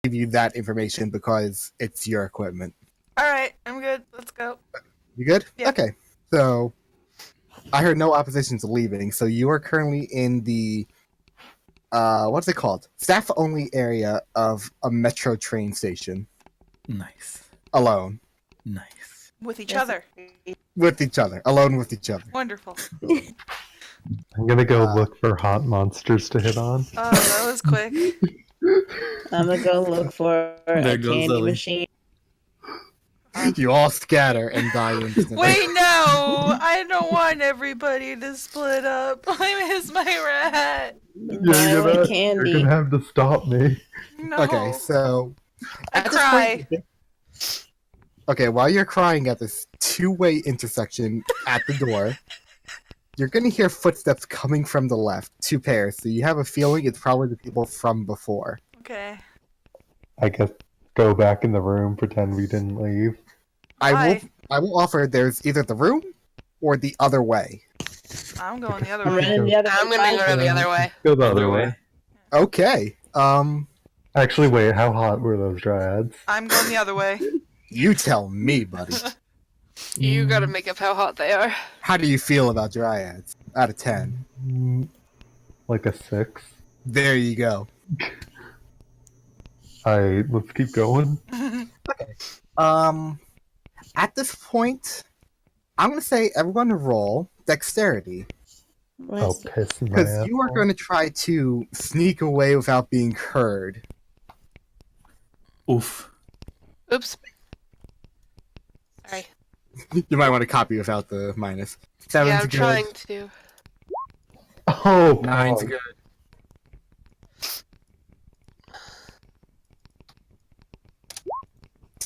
give you that information because it's your equipment. Alright, I'm good. Let's go. You good? Yeah. Okay. So, I heard no opposition to leaving, so you are currently in the, what's it called? Staff-only area of a metro train station. Nice. Alone. Nice. With each other. With each other. Alone with each other. Wonderful. I'm gonna go look for hot monsters to hit on. Oh, that was quick. I'm gonna go look for There a goes candy Lily. machine. You all scatter and die instantly. Wait, no! I don't want everybody to split up. I miss my rat. Buy candy. You're gonna have to stop me. No. Okay, so... I at this cry. point- okay, while you're crying at this two-way intersection at the door, you're gonna hear footsteps coming from the left, 2 pairs, so you have a feeling it's probably the people from before. Okay. I guess go back in the room, pretend we didn't leave. Why? I will offer there's either the room or the other way. I'm going the other I'm way. running the other I'm way. gonna go the other way. Go the other way. Okay, Actually, wait, how hot were those dryads? I'm going the other way. you tell me, buddy. You gotta make up how hot they are. How do you feel about dryads? Out of 10. Like a 6. There you go. Let's keep going. At this point, I'm gonna say everyone roll dexterity. I'll piss my Because ass you are off. going to try to sneak away without being heard. Oof. Oops. Sorry. You might want to copy without the minus. 7's Yeah, I'm good. trying to. Oh, 9's fuck. good.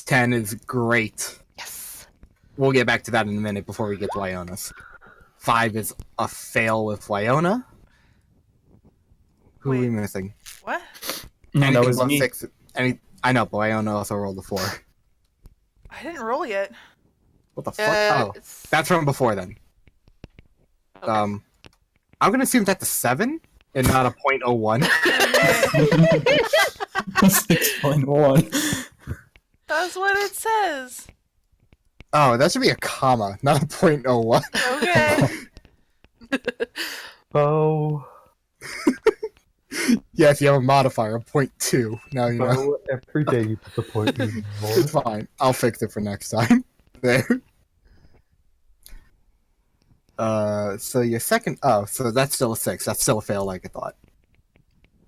10 is great. Yes. We'll get back to that in a minute before we get to Wyona's. 5 is a fail with Wyona. Who are we Wait. missing? What? No, Anything that was above me. 6. I know, but Wyona also rolled a 4. I didn't roll yet. What the fuck? Oh, It's... that's from before then. Okay. I'm gonna assume that's a 7 and not a .01. 6.1. That's what it says. Oh, that should be a comma, not a .01. Okay. Bo. Yes, you have a modifier, a .2. Now you know. Bo, every day you disappoint me more. It's fine. I'll fix it for next time. There. So your second... Oh, so that's still a 6. That's still a fail like I thought.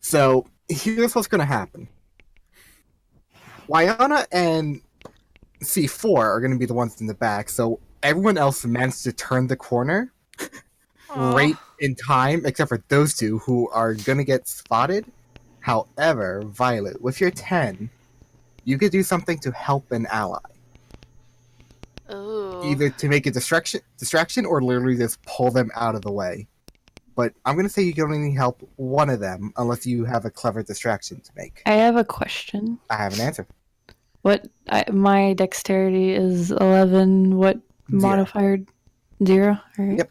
So, here's what's gonna happen. Wyona and C4 are gonna be the ones in the back, so everyone else managed to turn the corner Aw. right in time, except for those two who are gonna get spotted. However, Violet, with your 10, you could do something to help an ally. Ooh. Either to make a distraction or literally just pull them out of the way. But I'm gonna say you can only help one of them unless you have a clever distraction to make. I have a question. I have an answer. My dexterity is 11. What 0. modifier? 0? Alright. Yep.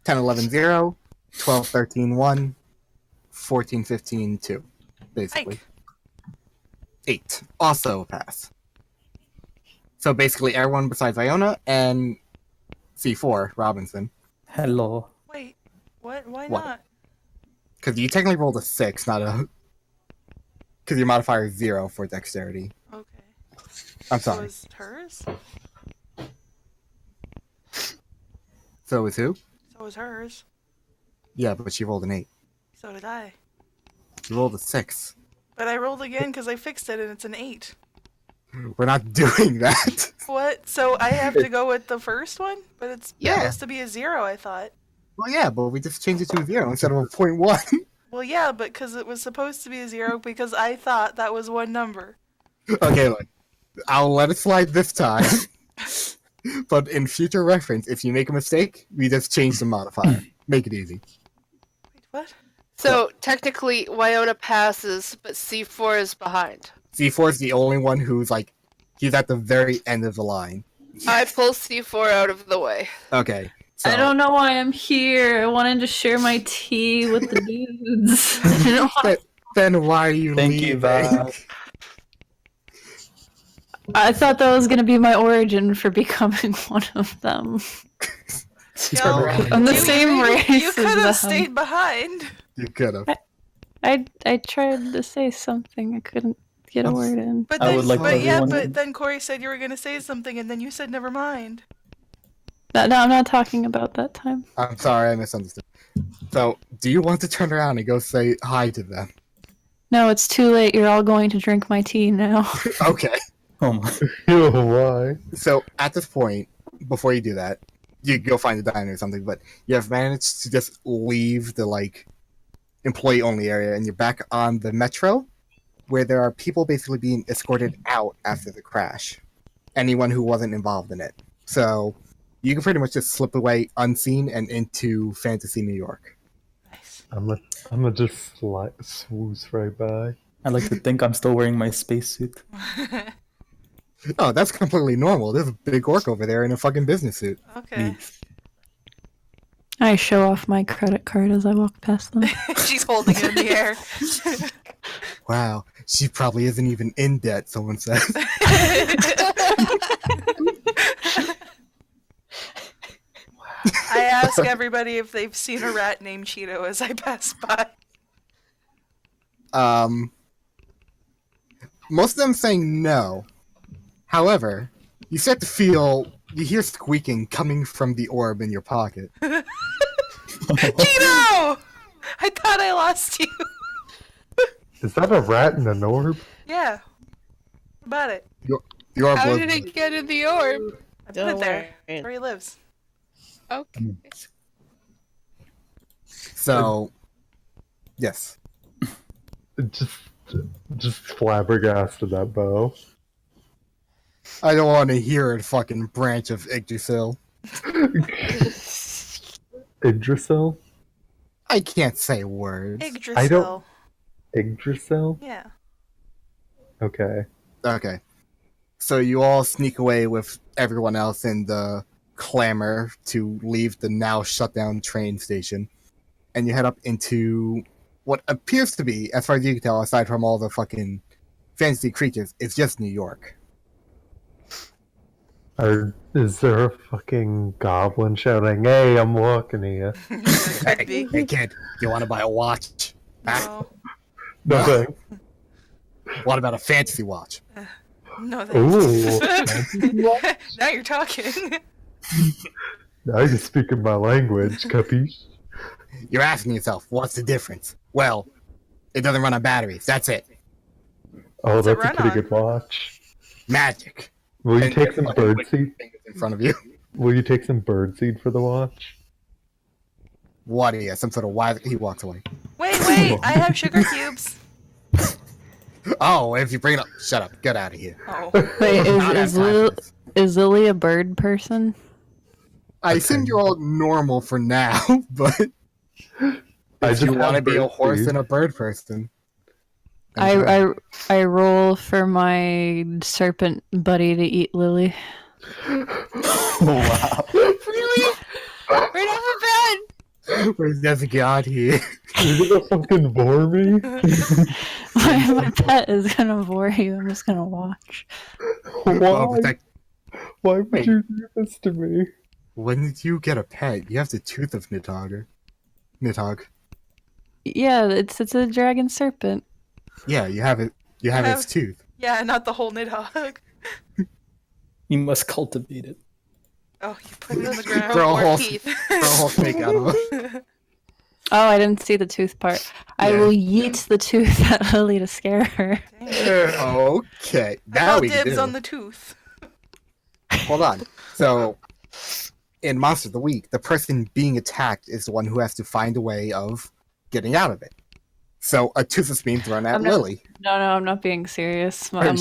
10, 11, 0, 12, 13, 1, 14, 15, 2. Basically. Ike. 8. Also a pass. So basically everyone besides Iona and C4, Robinson. Hello. Wait. What? Why What? not? Because you technically rolled a 6, not a... Because your modifier is 0 for dexterity. Okay. I'm So sorry. is hers? So is who? So is hers. Yeah, but she rolled an 8. So did I. You rolled a 6. But I rolled again because I fixed it and it's an 8. We're not doing that. What? So I have to go with the first one? But it's Yeah. supposed to be a 0, I thought. Well, yeah, but we just changed it to a 0 instead of a .1. Well, yeah, but because it was supposed to be a 0 because I thought that was one number. Okay, look. I'll let it slide this time. But in future reference, if you make a mistake, we just change the modifier. Make it easy. Wait, what? So technically, Wyona passes, but C4 is behind. C4 is the only one who's like, he's at the very end of the line. I pull C4 out of the way. Okay. So, I don't know why I'm here. I wanted to share my tea with the dudes. I didn't want Then why are you Thank leaving? you, Val. I thought that was gonna be my origin for becoming one of them. Yo, I'm the you- same race You as could have them. stayed behind. You could have. I tried to say something. I couldn't get a word in. But I then, would like but yeah, everyone- but then Corey said you were gonna say something, and then you said never mind. No, I'm not talking about that time. I'm sorry, I misunderstood. So, do you want to turn around and go say hi to them? No, it's too late. You're all going to drink my tea now. Okay. Oh my. Yo, why? So, at this point, before you do that, you go find a diner or something, but you have managed to just leave the, like, employee-only area, and you're back on the metro, where there are people basically being escorted out after the crash. Anyone who wasn't involved in it. So, you can pretty much just slip away unseen and into fantasy New York. Nice. I'm gonna just swoosh right by. I like to think I'm still wearing my spacesuit. Oh, that's completely normal. There's a big orc over there in a fucking business suit. Okay. I show off my credit card as I walk past them. She's holding it in the air. Wow, she probably isn't even in debt, someone says. I ask everybody if they've seen a rat named Cheeto as I pass by. Most of them saying no. However, you start to feel, you hear squeaking coming from the orb in your pocket. Cheeto! I thought I lost you. Is that a rat in an orb? Yeah. What about it? The orb How was, did it get in the orb? I put Don't it there. worry. Where he lives. Okay. so, yes. Just flabbergasted that bow. I don't want to hear a fucking branch of Yggdrasil. Yggdrasil? I can't say words. Yggdrasil. I don't- Yggdrasil? Yeah. Okay. Okay. So you all sneak away with everyone else in the clamor to leave the now shut down train station. And you head up into what appears to be, as far as you can tell, aside from all the fucking fantasy creatures, it's just New York. Is there a fucking goblin shouting, "Hey, I'm walking here"? Could be. Hey kid, you want to buy a watch? No. No thanks. What about a fantasy watch? No thanks. Ooh. Now you're talking. Now you're speaking my language, capiche? You're asking yourself, what's the difference? Well, it doesn't run on batteries. That's it. Oh, What's it that's a run pretty on? good watch. Magic. Will you And take some fucking birdseed? fingers in front of you. Will you take some birdseed for the watch? What are you? Some sort of wise? He walks away. Wait, I have sugar cubes. Oh, if you bring it up, shut up. Get out of here. Oh. Wait, Not have time for this. is Lily a bird person? I assume you're all normal for now, but I if you just want to have be a horse birdseed. and a bird person, I roll for my serpent buddy to eat Lily. Wow. Really? Right off the bed. where's the god here? You're gonna fucking bore me? My pet is gonna bore you. I'm just gonna watch. Oh, Why? protect- Why would Wait. you do this to me? When did you get a pet? You have the tooth of Nidhogg. Nidhogg. Yeah, it's a dragon serpent. Yeah, you have it. You have its Have- tooth. Yeah, not the whole Nidhogg. You must cultivate it. Oh, you put it in the ground. Throw a More whole, teeth. throw a whole snake out of it. Oh, I didn't see the tooth part. I Yeah. will yeet the tooth at Lily to scare her. Okay, I now call we can dibs do. on the tooth. Hold on. So, in Monster of the Week, the person being attacked is the one who has to find a way of getting out of it. So, a tooth is being thrown at I'm not- Lily. No, I'm not being serious. Are you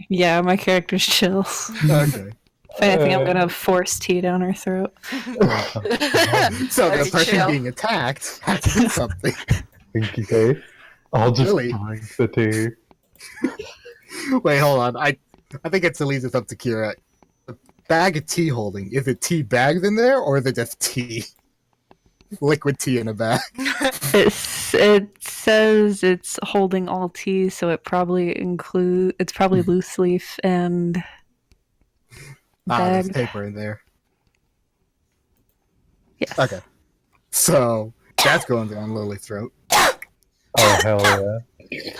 sure? My character's chill. Okay. If anything, I'm gonna force tea down her throat. So, the Very person chill. being attacked has to do something. Pinky face? I'll just Really? drink the tea. Wait, hold on. I think it's leaves this up to Kira. The bag of tea holding, is it tea bags in there, or is it just tea? liquid tea in a bag. It says it's holding all tea, so it probably it's probably loose leaf and There's bag. paper in there. Yes. Okay. So that's going down Lily's throat. Oh hell yeah!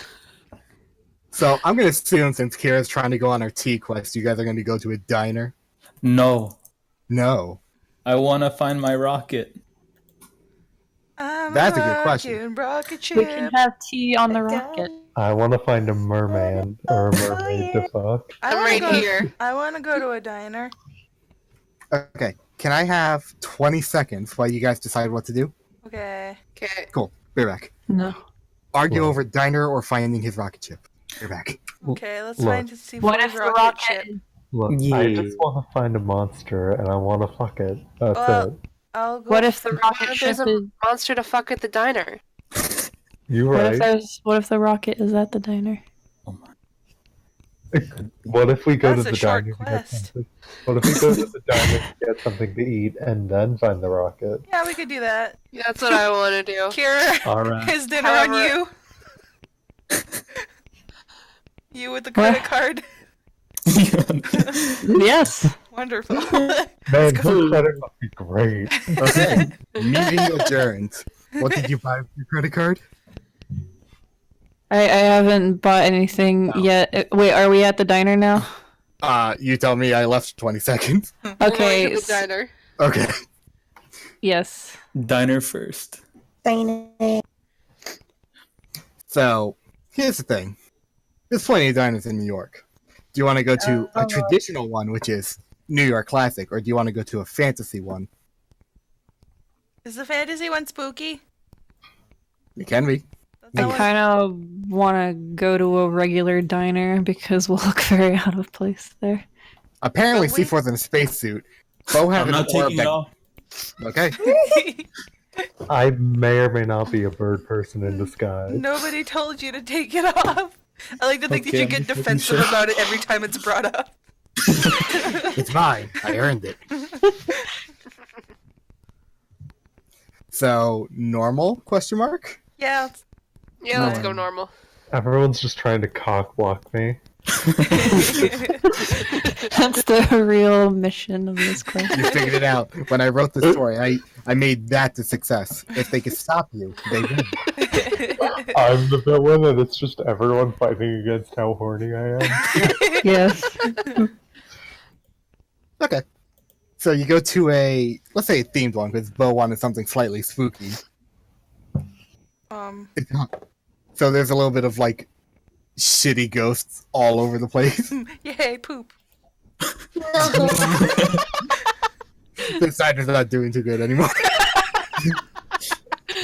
So I'm gonna assume since Kira's trying to go on her tea quest, you guys are gonna go to a diner. No. No. I want to find my rocket. That's a good question. Rocket We can ship. have tea on the rocket. I want to find a merman or a mermaid to fuck. I I'm wanna right go- here. I want to go to a diner. Okay. Can I have 20 seconds while you guys decide what to do? Okay. Okay. Cool. Be back. No. Argue Cool. over diner or finding his rocket ship. Be back. Okay, let's Look. find to see What his if the rocket? ship. Look, I Yeah. just want to find a monster and I want to fuck it. That's Well, it. I'll go. What if the What rocket if ship there's is? a monster to fuck at the diner? You What if right. What if the rocket is at the diner? What if we go That's to a the short diner to get quest. something? What if we go to the diner to get something to eat and then find the rocket? Yeah, we could do that. That's what I want to do. Kira, All right. is dinner on However- you? You with the credit card. Yes. Wonderful. Man, her credit must be great. Okay. Meeting adjourned. What did you buy with your credit card? I haven't bought anything yet. Wait, are we at the diner now? You tell me. I left 20 seconds. We're going Okay. to the diner. Okay. Yes. Diner first. So, here's the thing. There's plenty of diners in New York. Do you want to go to a traditional one, which is New York Classic, or do you want to go to a fantasy one? Is the fantasy one spooky? It can be. That's I not what- kind of want to go to a regular diner because we'll look very out of place there. Apparently, But we- C4's in a spacesuit. Bo had I'm an not orb taking it that... off. Okay. I may or may not be a bird person in disguise. Nobody told you to take it off. I like to think that Okay, you I'm get just making defensive sure. about it every time it's brought up. It's mine. I earned it. So, normal? Question mark? Yeah. Yeah, let's go normal. Everyone's just trying to cock block me. That's the real mission of this quest. You figured it out. When I wrote the story, I made that a success. If they could stop you, they win. I'm the villain and it's just everyone fighting against how horny I am. Yes. Okay. So you go to let's say a themed one, because Bo wanted something slightly spooky. So there's a little bit of, like, shitty ghosts all over the place. Yay, poop. This diner's not doing too good anymore.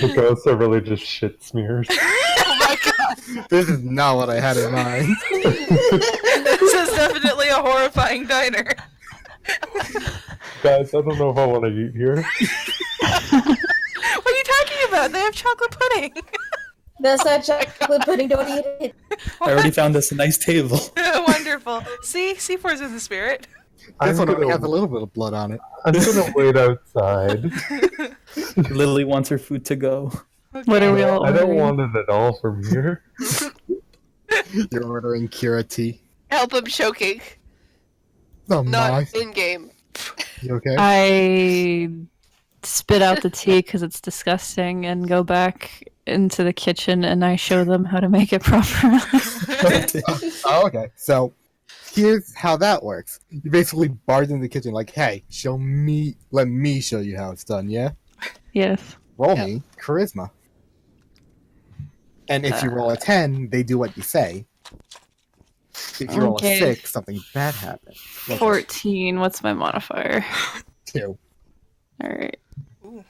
The ghosts are really just shit smears. Oh my god! This is not what I had in mind. This is definitely a horrifying diner. Guys, I don't know if I want to eat here. What are you talking about? They have chocolate pudding. That's not chocolate pudding. Don't eat it. I already found us a nice table. Wonderful. See, C4's in the spirit. This I'm one only has a gonna, little bit of blood on it. I'm gonna wait outside. Lily wants her food to go. What are we all I don't ordering? want it at all from here. You're ordering Kira tea. Help him choking. Oh Not my. in game. You okay? I spit out the tea because it's disgusting and go back into the kitchen and I show them how to make it properly. Oh, okay. So here's how that works. You basically barge in the kitchen like, hey, let me show you how it's done, yeah? Yes. Roll me charisma. And if you roll a 10, they do what you say. If you roll Okay. a 6, something bad happens. 14. What's my modifier? 2. Alright. Ooh.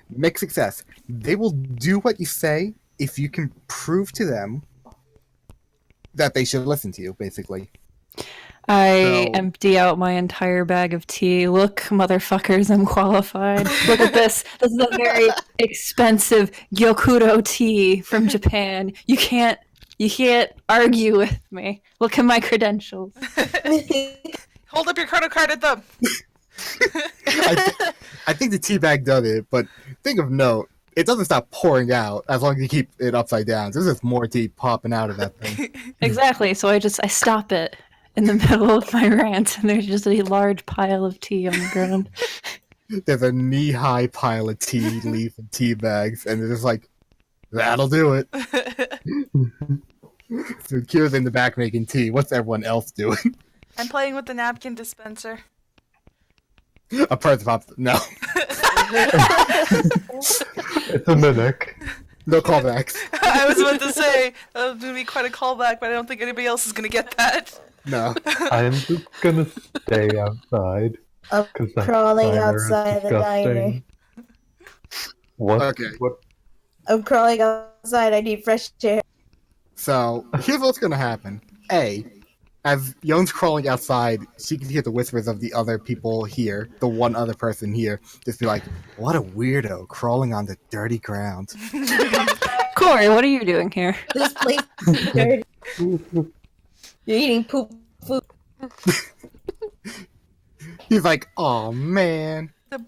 Make success. They will do what you say if you can prove to them that they should listen to you, basically. I So- empty out my entire bag of tea. Look, motherfuckers, I'm qualified. Look at this. This is a very expensive Gyokuro tea from Japan. You can't argue with me. Look at my credentials. Hold up your credit card at them. I think the tea bag does it, but thing of note, it doesn't stop pouring out as long as you keep it upside down. There's just more tea popping out of that thing. Exactly. So I stop it in the middle of my rant, and there's just a large pile of tea on the ground. There's a knee-high pile of tea leaf and tea bags, and they're just like, that'll do it. So Kira's in the back making tea. What's everyone else doing? I'm playing with the napkin dispenser. A person pops. No. It's a mimic. No callbacks. I was about to say that was gonna be quite a callback, but I don't think anybody else is gonna get that. No. I'm just gonna stay outside. I'm 'Cause that crawling diner is outside the diner. disgusting. What? Okay. What? I'm crawling outside. I need fresh air. So here's what's gonna happen. As Yone's crawling outside, she can hear the whispers of the other people here, the one other person here, just be like, what a weirdo crawling on the dirty ground. Corey, what are you doing here? This place is dirty. You're eating poop food. He's like, oh man. The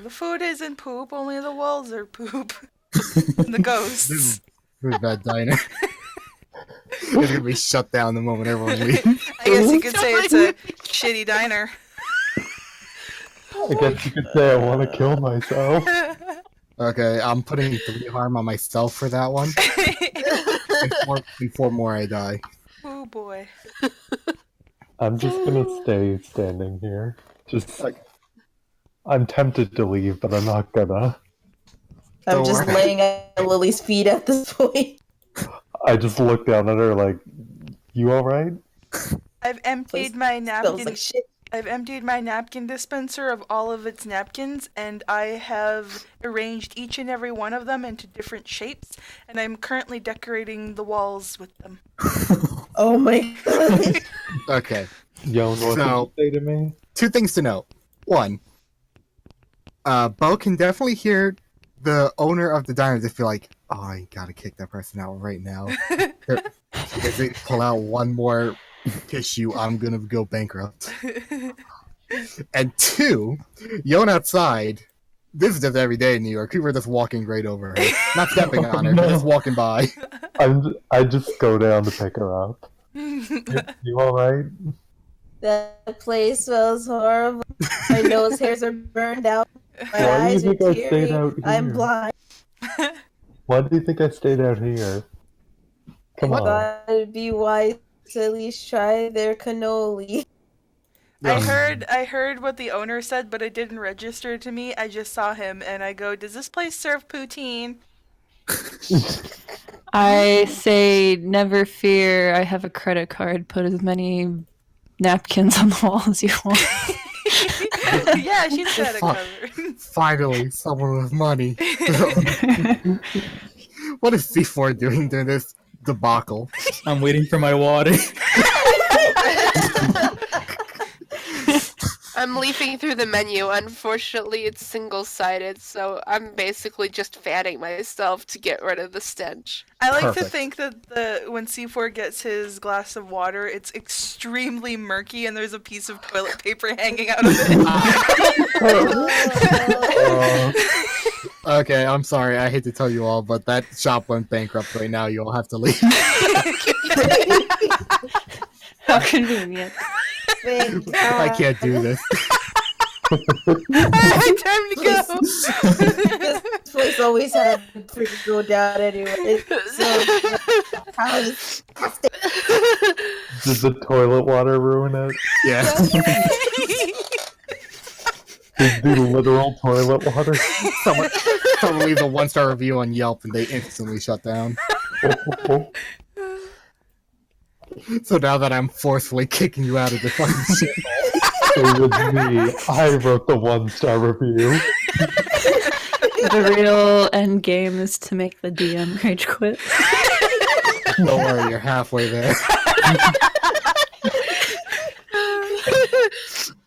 food isn't poop, only the walls are poop. The ghosts. This is that diner. It's gonna be shut down the moment everyone leaves. I guess you could say it's a shitty diner. I guess you could say I want to kill myself. Okay, I'm putting 3 harm on myself for that one. And 4 more I die. Oh boy. I'm just gonna stay standing here. Just like I'm tempted to leave, but I'm not gonna. I'm Don't just worry. laying at Lily's feet at this point. I just look down at her like, "You all right?" I've emptied Place my Smells napkin. like shit. I've emptied my napkin dispenser of all of its napkins, and I have arranged each and every one of them into different shapes, and I'm currently decorating the walls with them. Oh my god. Okay, Yon, what So- did you say to me? 2 things to note. 1, Bo can definitely hear the owner of the diner just be like, oh, I gotta kick that person out right now. If they pull out one more issue, I'm gonna go bankrupt. And 2, Yon outside, this is just every day in New York. People are just walking right over her. Not stepping on her, No. just walking by. I just go down to pick her up. You all right? That place smells horrible. My nose hairs are burned out. My Why do you eyes are think I stayed teary. out I'm here? blind. Why do you think I stayed out here? Come on. But it'd be wise to at least try their cannoli. I heard what the owner said, but it didn't register to me. I just saw him, and I go, "Does this place serve poutine?" I say, never fear. I have a credit card. Put as many napkins on the wall as you want. Yeah, she's got it Fuck. covered. Finally, someone with money. What is C4 doing during this debacle? I'm waiting for my water. I'm leafing through the menu. Unfortunately, it's single-sided, so I'm basically just fanning myself to get rid of the stench. I like to Perfect. think that when C4 gets his glass of water, it's extremely murky, and there's a piece of toilet paper hanging out of it. Okay, I'm sorry. I hate to tell you all, but that shop went bankrupt right now. You all have to leave. How convenient. I can't do this. Time to go. This place always had to go down anyway. So, how is Did the toilet water ruin it? Yeah. Did the literal toilet water? Someone leaves a 1-star review on Yelp and they instantly shut down. So now that I'm forcefully kicking you out of the fucking shit. It was me. I wrote the 1-star review. The real end game is to make the DM rage quit. Don't worry, you're halfway there.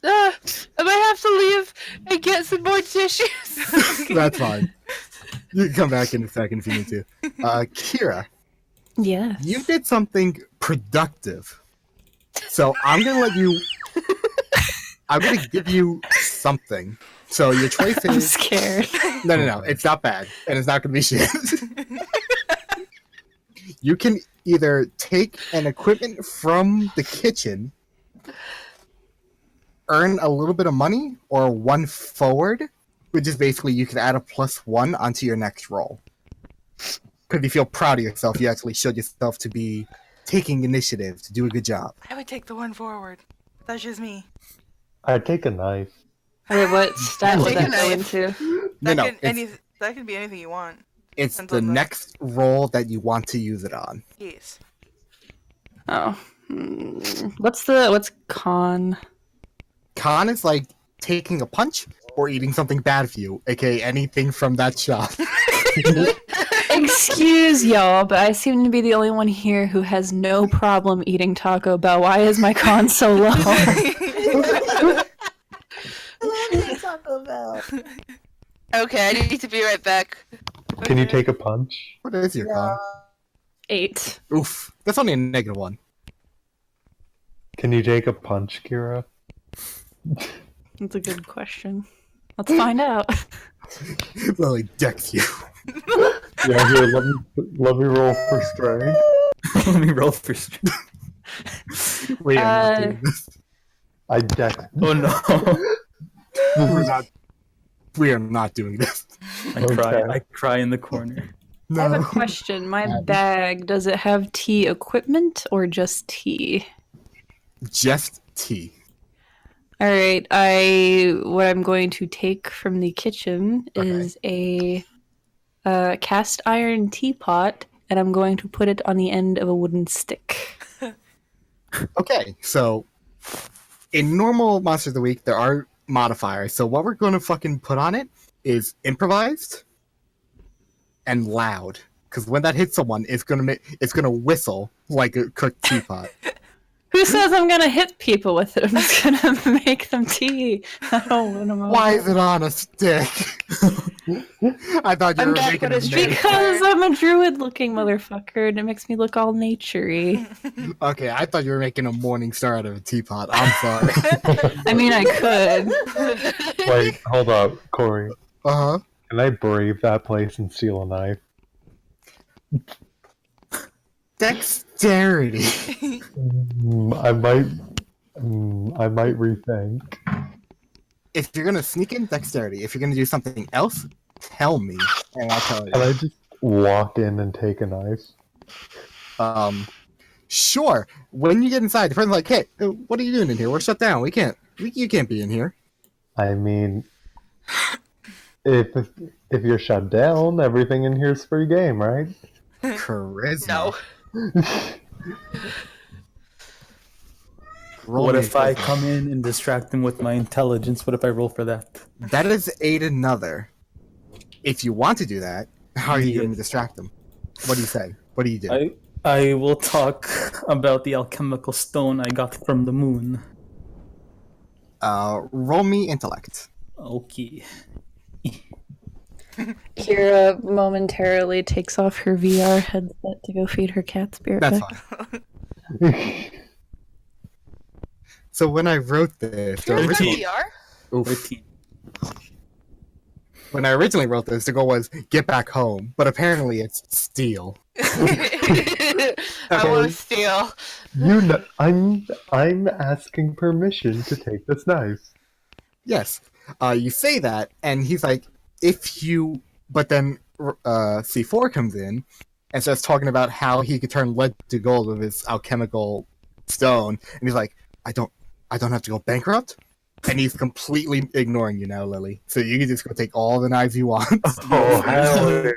I might have to leave and get some more tissues. That's fine. You can come back in a second if you need to. Kira, Yeah. you did something productive. So I'm gonna let you I'm gonna give you something. So your choice I'm is scared. no. It's not bad, and it's not gonna be shit. You can either take an equipment from the kitchen, earn a little bit of money, or 1 forward, which is basically you can add a +1 onto your next roll. Because you feel proud of yourself, you actually showed yourself to be taking initiative to do a good job. I would take the 1 forward. That's just me. I'd take a knife. Wait, what stat would Take a that go knife. into? That could be anything you want. It's Depends the on the- next roll that you want to use it on. Yes. Oh. What's con? Con is like taking a punch or eating something bad for you, aka anything from that shop. Excuse y'all, but I seem to be the only one here who has no problem eating Taco Bell. Why is my con so low? I love Taco Bell. Okay, I need to be right back. Can you take a punch? What is your con? 8. Oof. That's only a -1. Can you take a punch, Kira? That's a good question. Let's find out. Lily decks you. Yeah, here, let me roll for strength. Let me roll for strength. We are not doing this. I deck. Oh no. We are not doing this. I cry in the corner. I have a No. question. My bag, does it have tea equipment or just tea? Just tea. All right, what I'm going to take from the kitchen is a cast iron teapot, and I'm going to put it on the end of a wooden stick. Okay, so in normal Monsters of the Week, there are modifiers. So what we're going to fucking put on it is improvised and loud. Because when that hits someone, it's gonna whistle like a cooked teapot. Who says I'm gonna hit people with it? I'm just gonna make them tea. I don't want them. Why is it on a stick? I thought you I'm were back making with a a street mix. Because I'm a druid-looking motherfucker, and it makes me look all naturey. Okay, I thought you were making a morning star out of a teapot. I'm sorry. I mean, I could. Wait, hold up, Corey. Uh huh. Can I brave that place and steal a knife? Dexterity. I might rethink. If you're gonna sneak in, dexterity. If you're gonna do something else, tell me, and I'll tell Can you. I just walk in and take a knife? Sure. When you get inside, the person's like, "Hey, what are you doing in here? We're shut down. You can't be in here." I mean, if you're shut down, everything in here's free game, right? Charisma. No. Roll What me if a I charisma. come in and distract them with my intelligence? What if I roll for that? That is aid another. If you want to do that, how are you going to distract them? What do you say? What do you do? I will talk about the alchemical stone I got from the moon. Roll me intellect. Okay. Kira momentarily takes off her VR headset to go feed her cat spirit That's back. fine. So when I wrote this, the Here's original, my VR. oof. 13. When I originally wrote this, the goal was get back home, but apparently it's steal. I want to steal. You know, I'm asking permission to take this knife. Yes. You say that, and he's like, if you. But then C4 comes in and starts talking about how he could turn lead to gold with his alchemical stone, and he's like, I don't have to go bankrupt? And he's completely ignoring you now, Lily. So you can just go take all the knives you want. Oh, hell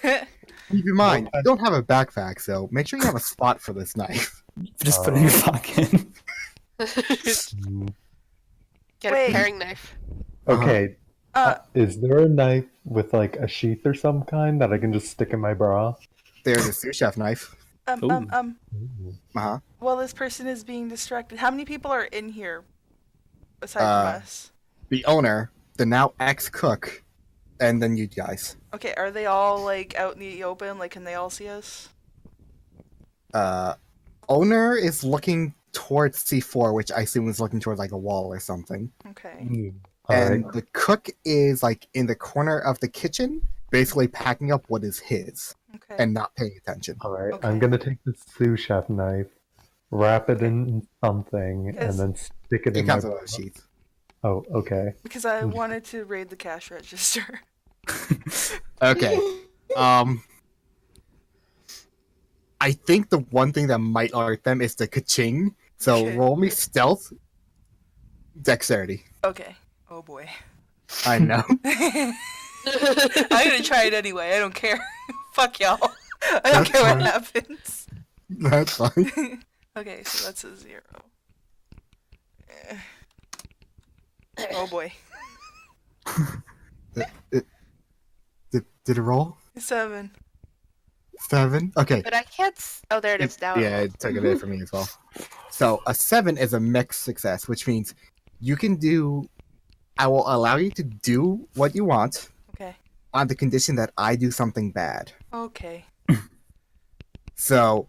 yeah. Keep in mind, you don't have a backpack, so make sure you have a spot for this knife. Just put it in your pocket. Get Wait. a paring knife. Okay, Uh, is there a knife with like a sheath or some kind that I can just stick in my bra? There's a sous chef knife. Uh-huh. While this person is being distracted, how many people are in here aside from us? The owner, the now ex-cook, and then you guys. Okay, are they all like out in the open? Like, can they all see us? Owner is looking towards C4, which I assume is looking towards like a wall or something. Okay. And the cook is like in the corner of the kitchen, basically packing up what is his Okay. and not paying attention. Alright, Okay. I'm gonna take the sous chef knife, wrap it Okay. in something, Yes. and then stick it It in my comes with bra. a sheath. Oh, okay. Because I wanted to raid the cash register. Okay. I think the one thing that might alert them is the ka-ching. So Okay. roll me stealth, dexterity. Okay. Oh boy. I know. I'm gonna try it anyway. I don't care. Fuck y'all. I don't That's care what fine. happens. That's fine. Okay, so that's a 0. Oh boy. Did it roll? 7. 7? Okay. But I can't. Oh, there it is now. Yeah, it took it away from me as well. So a 7 is a mixed success, which means you can do. I will allow you to do what you want Okay. on the condition that I do something bad. Okay. So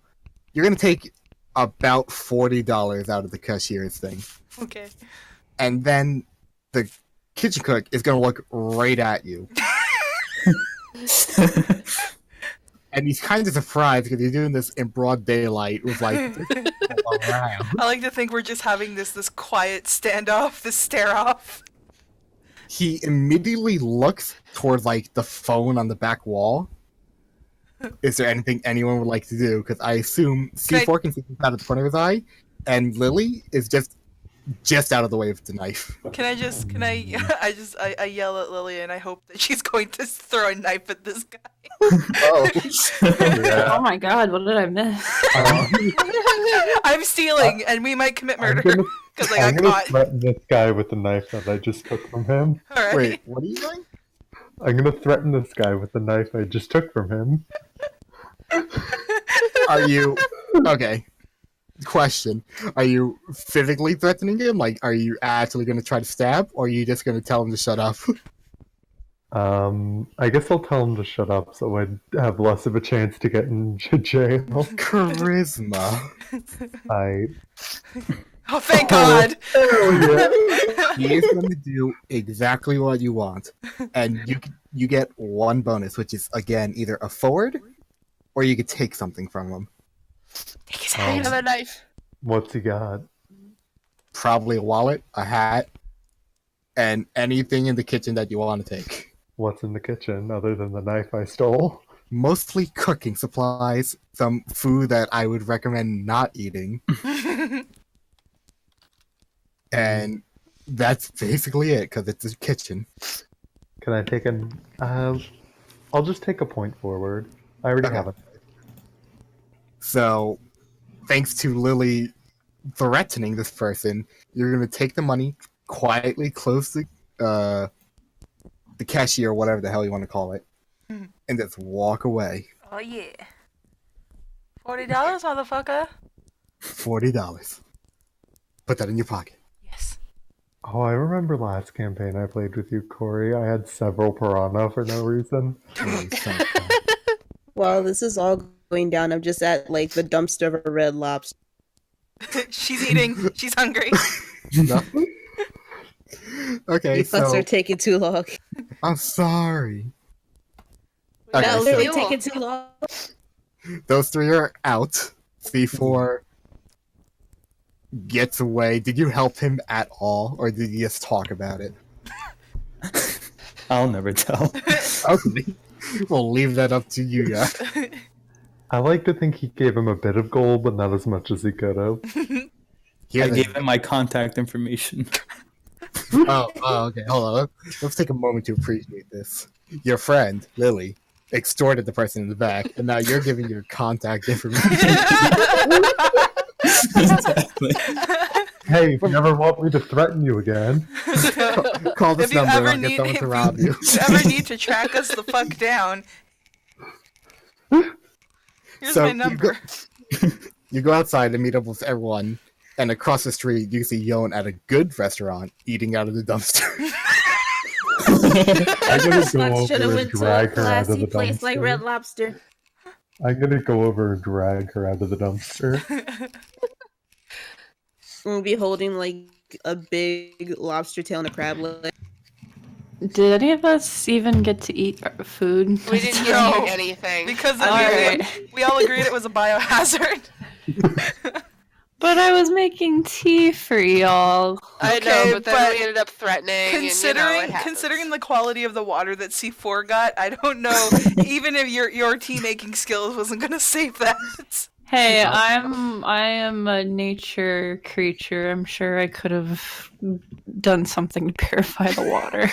you're gonna take about $40 out of the cashier's thing, Okay. and then the kitchen cook is gonna look right at you, and he's kind of surprised because you're doing this in broad daylight with like people around. I like to think we're just having this quiet standoff, this stare off. He immediately looks towards like the phone on the back wall. Is there anything anyone would like to do? Because I assume C4 can see out of the corner of his eye, and Lily is just out of the way with the knife. Can I yell at Lily and I hope that she's going to throw a knife at this guy. Oh, Oh my god, what did I miss? I'm stealing and we might commit I'm murder gonna, because I I'm got gonna caught. threaten this guy with the knife that I just took from him. Alright. wait, what are you doing? I'm gonna threaten this guy with the knife I just took from him. Are you okay? Question: are you physically threatening him? Like, are you actually going to try to stab, or are you just going to tell him to shut up? I guess I'll tell him to shut up so I'd have less of a chance to get in jail. Charisma. Oh, thank God! He is going to do exactly what you want, and you get one bonus, which is again either a forward, or you could take something from him. Take his I hand. have a knife. What's he got? Probably a wallet, a hat, and anything in the kitchen that you want to take. What's in the kitchen other than the knife I stole? Mostly cooking supplies, some food that I would recommend not eating, and that's basically it because it's a kitchen. Can I take an? I'll just take a point forward. I already Okay. have it. So, thanks to Lily threatening this person, you're gonna take the money, quietly close the cashier, or whatever the hell you want to call it, and just walk away. Oh yeah. $40, motherfucker. $40. Put that in your pocket. Yes. Oh, I remember last campaign I played with you, Corey. I had several piranha for no reason. Holy son of a- While this is all going down, I'm just at like the dumpster of a Red Lobster. She's eating. She's hungry. No? Okay, You fucks so are taking too long. I'm sorry. We Okay, That got so- literally fuel. taking too long. Those three are out. C4 gets away. Did you help him at all, or did you just talk about it? I'll never tell. Okay. We'll leave that up to you guys. I like to think he gave him a bit of gold, but not as much as he could have. I Here's a- gave him my contact information. oh, okay. Hold on. Let's take a moment to appreciate this. Your friend, Lily, extorted the person in the back, and now you're giving your contact information. Exactly. Hey, if you never want me to threaten you again, Call this If you number, ever I'll get need- someone to if rob you. If you ever need to track us the fuck down, here's So my you number. You go outside and meet up with everyone, and across the street, you see Yon at a good restaurant eating out of the dumpster. I'm gonna go Should have over and went to a drag her out of classy the place like dumpster. Red Lobster. I'm gonna go over and drag her out of the dumpster. we'll be holding like a big lobster tail and a crab leg. Did any of us even get to eat food? We didn't No. get anything. Because All right. we all agreed it was a biohazard. But I was making tea for y'all. I Okay, know, but then but we ended up threatening. Considering the quality of the water that C4 got, I don't know. Even if your tea making skills wasn't gonna save that. Hey, I am a nature creature. I'm sure I could have done something to purify the water.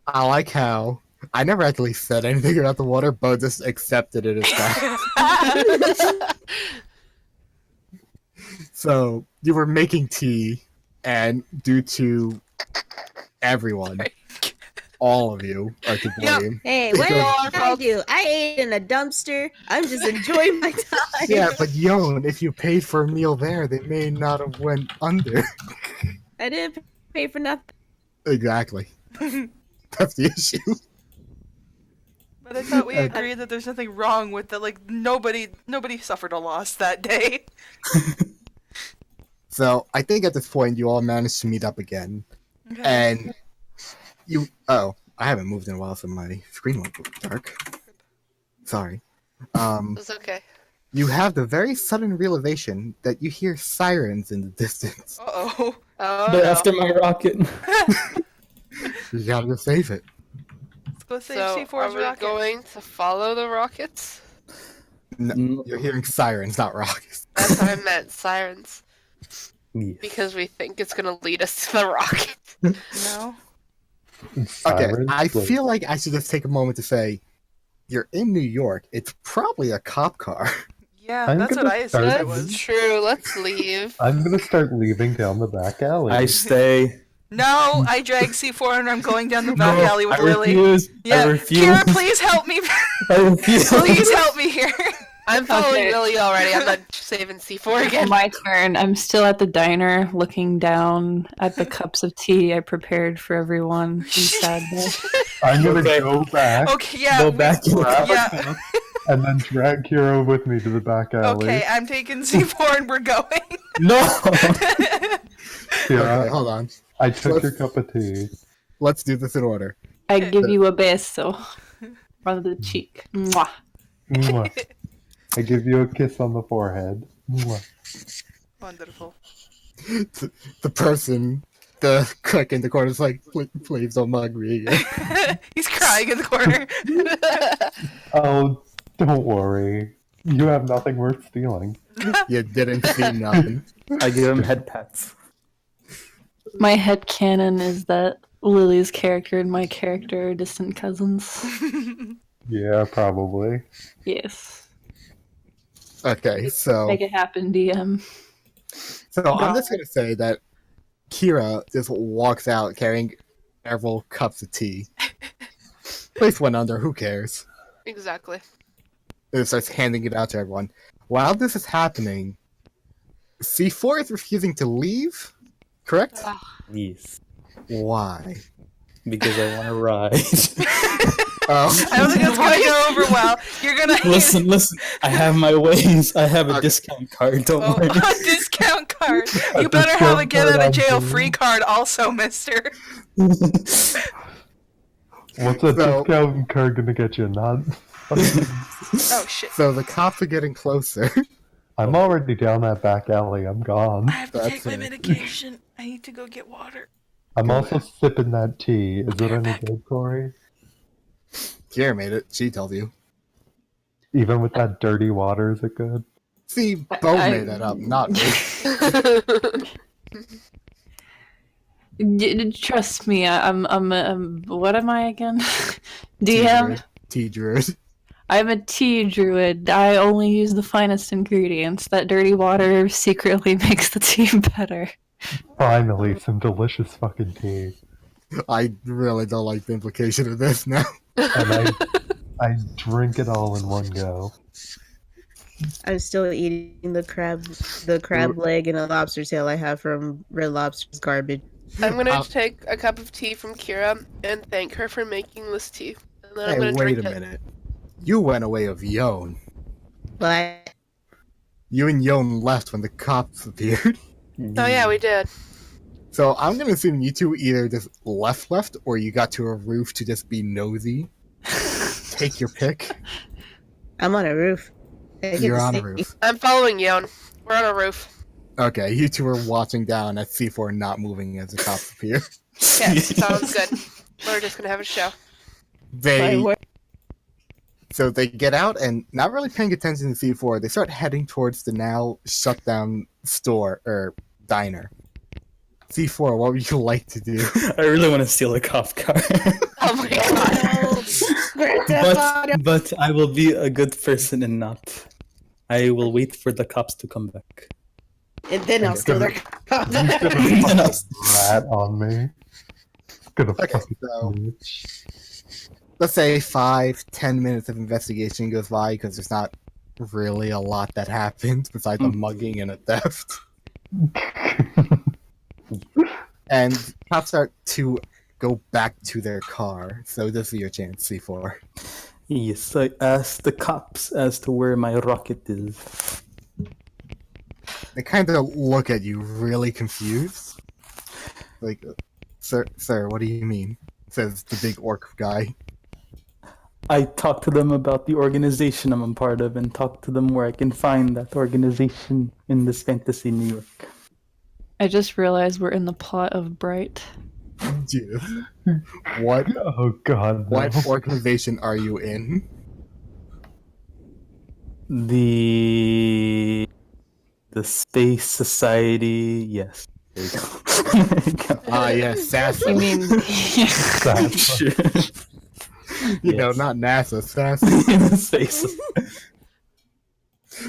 I like how I never actually said anything about the water, but just accepted it as that. So you were making tea, and due to everyone, all of you are to blame. Hey, what did I do? I ate in a dumpster. I'm just enjoying my time. Yeah, but Yon, if you paid for a meal there, they may not have went under. I didn't pay for nothing. Exactly. That's the issue. But I thought we agreed that there's nothing wrong with that. Like nobody suffered a loss that day. So I think at this point you all managed to meet up again, Okay. and you. Oh, I haven't moved in a while, so my screen went dark. Sorry. It's okay. You have the very sudden realization that you hear sirens in the distance. Uh-oh. Oh, They're no. after my rocket. You gotta go save it. Let's go save So, C4's are we rocket. going to follow the rockets? No, you're hearing sirens, not rockets. That's what I meant, sirens. Yes. Because we think it's gonna lead us to the rocket. No. Okay, Sirens, I like- feel like I should just take a moment to say, you're in New York. It's probably a cop car. Yeah, I'm that's what gonna I assumed start- it That's was. true, let's leave. I'm gonna start leaving down the back alley. I stay. No, I drag C4 and I'm going down the back alley with I Lily. refuse. Yeah, I refuse. Kira, please help me. I refuse. Please help me here. I'm following Okay. Lily already, I'm not saving C4 again. My turn. I'm still at the diner looking down at the cups of tea I prepared for everyone in sadness. I'm gonna Okay. go back Okay, yeah. Go we- back in. Yeah. and then drag Kiro with me to the back alley. Okay, I'm taking C4 and we're going. No. Kira, Okay, hold on. I took your cup of tea. Let's do this in order. I give you a beso on the cheek. Mwah. Mwah. I give you a kiss on the forehead. Mwah. Wonderful. The person, the cook in the corner is like, please don't mug me again. He's crying in the corner. Oh, don't worry. You have nothing worth stealing. You didn't see nothing. I give him head pats. My headcanon is that Lily's character and my character are distant cousins. Yeah, probably. Yes. Okay, so Make it happen, DM. I'm just gonna say that Kira just walks out carrying several cups of tea. Place one under, who cares? Exactly. And starts handing it out to everyone. While this is happening, C4 is refusing to leave, correct? Yes. Why? Because I want to ride. Oh, I don't think that's gonna go over well. You're gonna listen. I have my ways. I have a discount card. Don't Oh, worry. a discount card. You better have a get out of jail free card, also, Mister. What's a So- discount card gonna get you? Not. Oh shit! so the cops are getting closer. I'm already down that back alley. I'm gone. I have to That's take my it. medication. I need to go get water. I'm also sipping that tea. Is it any good, Corey? Kira made it. She told you. Even with that dirty water, is it good? See, Bo I- made that up, not me. Trust me, I'm what am I again? DM? Tea druid. I'm a tea druid. I only use the finest ingredients. That dirty water secretly makes the tea better. Finally, some delicious fucking tea. I really don't like the implication of this now. And I drink it all in one go. I'm still eating the crab leg and a lobster tail I have from Red Lobster's garbage. I'm gonna I'll- take a cup of tea from Kira and thank her for making this tea. And then I'm Hey, gonna wait drink a it. minute. You went away with Yon. But You and Yon left when the cops appeared. Oh yeah, we did. So I'm gonna assume you two either just left, or you got to a roof to just be nosy. Take your pick. I'm on a roof. I get You're to on a see- roof. I'm following Yon. We're on a roof. Okay, you two are watching down at C4 not moving as the cops appear. Yeah, sounds good. We're just gonna have a show. They My word. So they get out and not really paying attention to C4. They start heading towards the now shut down store or diner. C4, what would you like to do? I really want to steal a cop car. Oh my god. but I will be a good person and not. I will wait for the cops to come back. And then I'll steal their And I'll- Rat on me. It's gonna Okay, fucking so me. let's say 5-10 minutes of investigation goes by because there's not really a lot that happened besides a mugging and a theft. And cops start to go back to their car. So this is your chance, C4. Yes, I asked the cops as to where my rocket is. They kind of look at you really confused. Like, sir, what do you mean? Says the big orc guy. I talked to them about the organization I'm a part of and talked to them where I can find that organization in this fantasy New York. I just realized we're in the plot of Bright. Jesus. What Oh god, no. what organization are you in? The Space Society, yes. There you go. There you go. Ah, yes, Sess. You mean Sure. You know, Yes. not NASA, Sess. Space.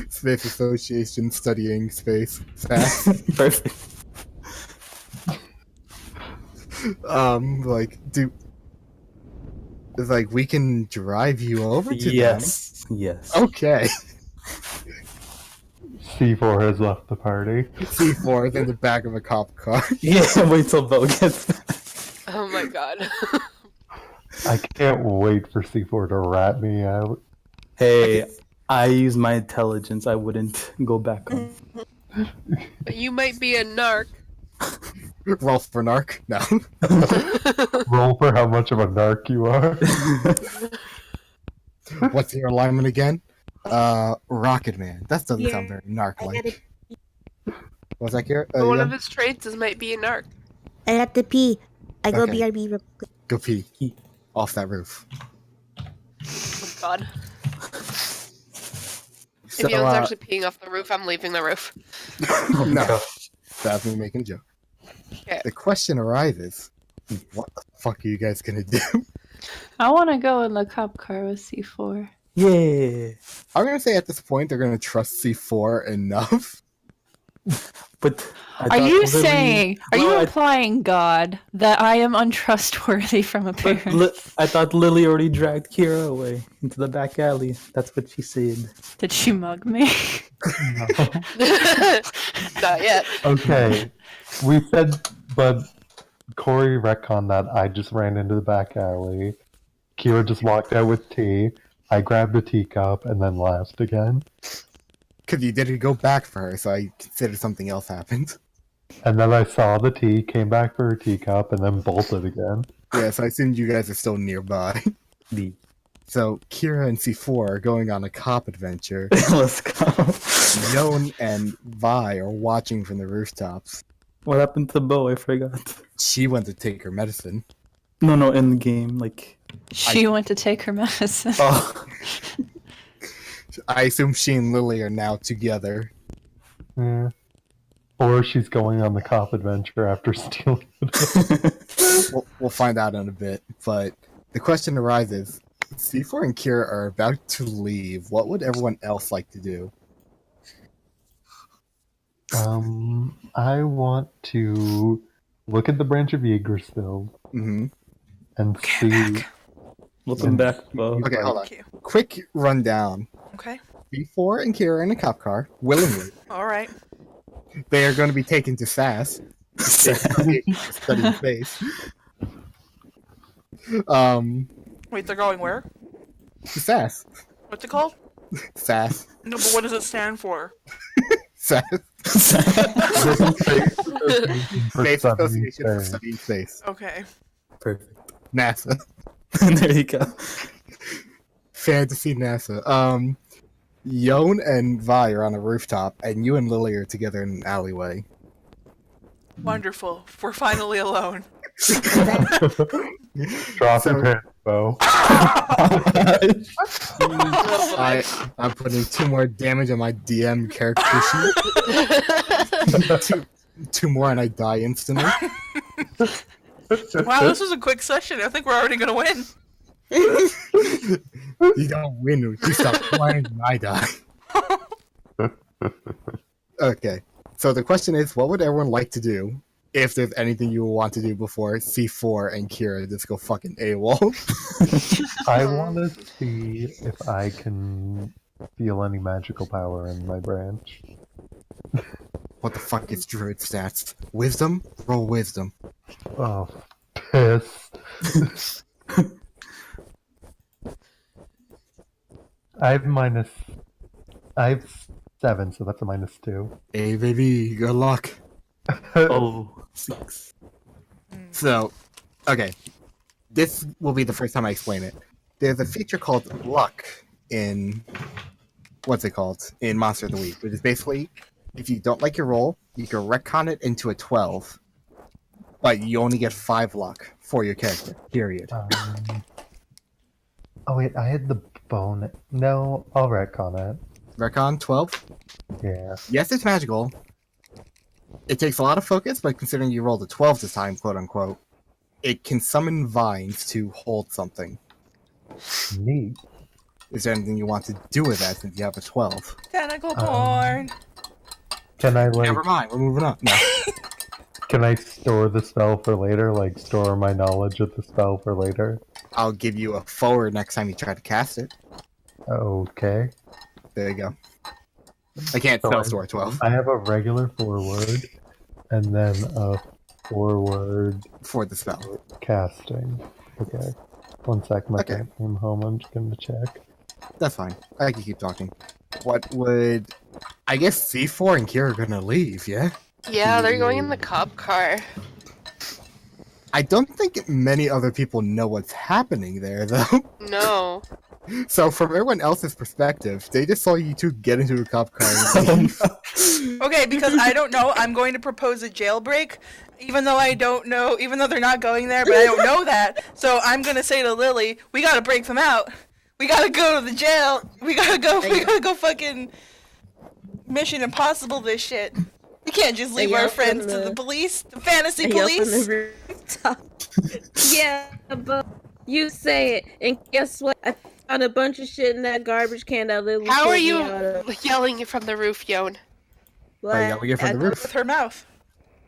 Space Association studying space. Sess. Perfect. Like, it's like we can drive you over to Yes. Yes. them. Okay. C4 has left the party. C4 is in the back of a cop car. Yeah, wait till Bo gets back. Oh my god. I can't wait for C4 to rat me out. Hey, I use my intelligence. I wouldn't go back on. You might be a narc. Roll for narc. No. Roll for how much of a narc you are. What's your alignment again? Rocket Man. That doesn't sound very narc-like. What's that, Kira? But one Yeah? of his traits is might be a narc. I have to pee. I go Okay. BRB real quick. Go pee. Off that roof. Oh god. So, If Yon's actually peeing off the roof, I'm leaving the roof. no. That's me making a joke. Okay. The question arises, what the fuck are you guys gonna do? I want to go in the cop car with C4. Yeah. I'm gonna say at this point they're gonna trust C4 enough. But I Are thought you Lily- saying, are you No, I- implying, God, that I am untrustworthy from But appearance? I thought Lily already dragged Kira away into the back alley. That's what she said. Did she mug me? Not yet. Okay, we said, but Corey retconned that I just ran into the back alley. Kira just walked out with tea. I grabbed a teacup and then left again. Because you didn't go back for her, so I considered something else happened. And then I saw the tea, came back for her teacup, and then bolted again. Yeah, so I assumed you guys are still nearby. The So Kira and C4 are going on a cop adventure. Let's go. Yon and Vi are watching from the rooftops. What happened to Bo? I forgot. She went to take her medicine. No, in the game, like. She went to take her medicine. Oh. I assume she and Lily are now together. Yeah. Or she's going on the cop adventure after stealing it. We'll find out in a bit. But the question arises: C4 and Kira are about to leave. What would everyone else like to do? I want to look at the branch of Yeagersfield Mm-hmm. and see. Welcome back, Bo. Okay, hold on. Thank you. Quick rundown. Okay. C4 and Kira are in a cop car, willingly. All right. They are going to be taken to Sess. Study space. Wait, they're going where? Sess. What's it called? Sass. No, but what does it stand for? Sess. Space Association for Studying Space. Okay. Perfect. NASA. There you go. Fantasy NASA. Yon and Vi are on a rooftop, and you and Lily are together in an alleyway. Wonderful. We're finally alone. Drop So- your pants, Bo. I'm putting 2 more damage on my DM character sheet. two more and I die instantly. Wow, this was a quick session. I think we're already gonna win. You don't win. You stop playing and I die. Okay. So the question is, what would everyone like to do if there's anything you want to do before C4 and Kira just go fucking AWOL? I want to see if I can feel any magical power in my branch. What the fuck is druid stats? Wisdom? Roll wisdom. Oh, piss. I have 7, so that's a -2. Hey baby, good luck. Oh. 6. So, okay. This will be the first time I explain it. There's a feature called luck in what's it called? In Monster of the Week, which is basically if you don't like your roll, you can retcon it into a 12. But you only get 5 luck for your character. Period. Oh wait, I had the bone. No, I'll retcon it. Retcon 12? Yeah. Yes, it's magical. It takes a lot of focus, but considering you rolled a 12 this time, quote unquote, it can summon vines to hold something. Neat. Is there anything you want to do with that since you have a 12? Tentacle porn. Can I like? Never mind, we're moving on. No. Can I store the spell for later? Like store my knowledge of the spell for later? I'll give you a forward next time you try to cast it. Okay. There you go. I can't So spell I- store 12 I have a regular forward, and then a forward for the spell. casting. Okay. 1 sec, my Okay. cat came home. I'm just gonna check. That's fine. I can keep talking. What would... I guess C4 and Kira are gonna leave, yeah? Yeah, they're going in the cop car. I don't think many other people know what's happening there, though. No. So from everyone else's perspective, they just saw you two get into a cop car and leave. Okay, because I don't know, I'm going to propose a jailbreak, even though I don't know, even though they're not going there, but I don't know that. So I'm gonna say to Lily, we gotta break them out. We gotta go to the jail. We gotta go fucking Mission Impossible this shit. We can't just leave our friends to the police, the fantasy police. Yeah, but you say it, and guess what? I found a bunch of shit in that garbage can that Lily How pulled are me you out of. yelling from the roof, Yon? yeah, we get from the roof. With her mouth.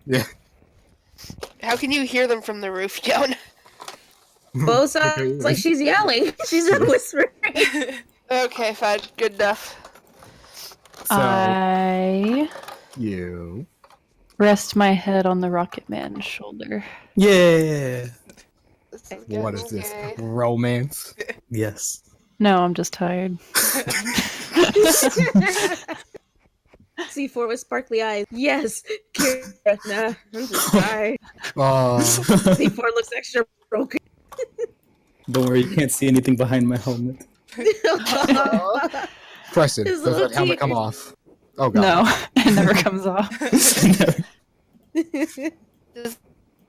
Yeah. How can you hear them from the roof, Yon? Both sides, like she's yelling. She's not whispering. Okay, fine. Good enough. So, I you... rest my head on the Rocket Man's shoulder. Yeah. What is this? Okay. Romance? Yes. No, I'm just tired. C4 with sparkly eyes. Yes. Kira, nah, I'm just tired. Oh, C4 looks extra broken. Don't worry, you can't see anything behind my helmet. question. His Does little that helmet come tears. off? Oh god. No, it never comes off. Does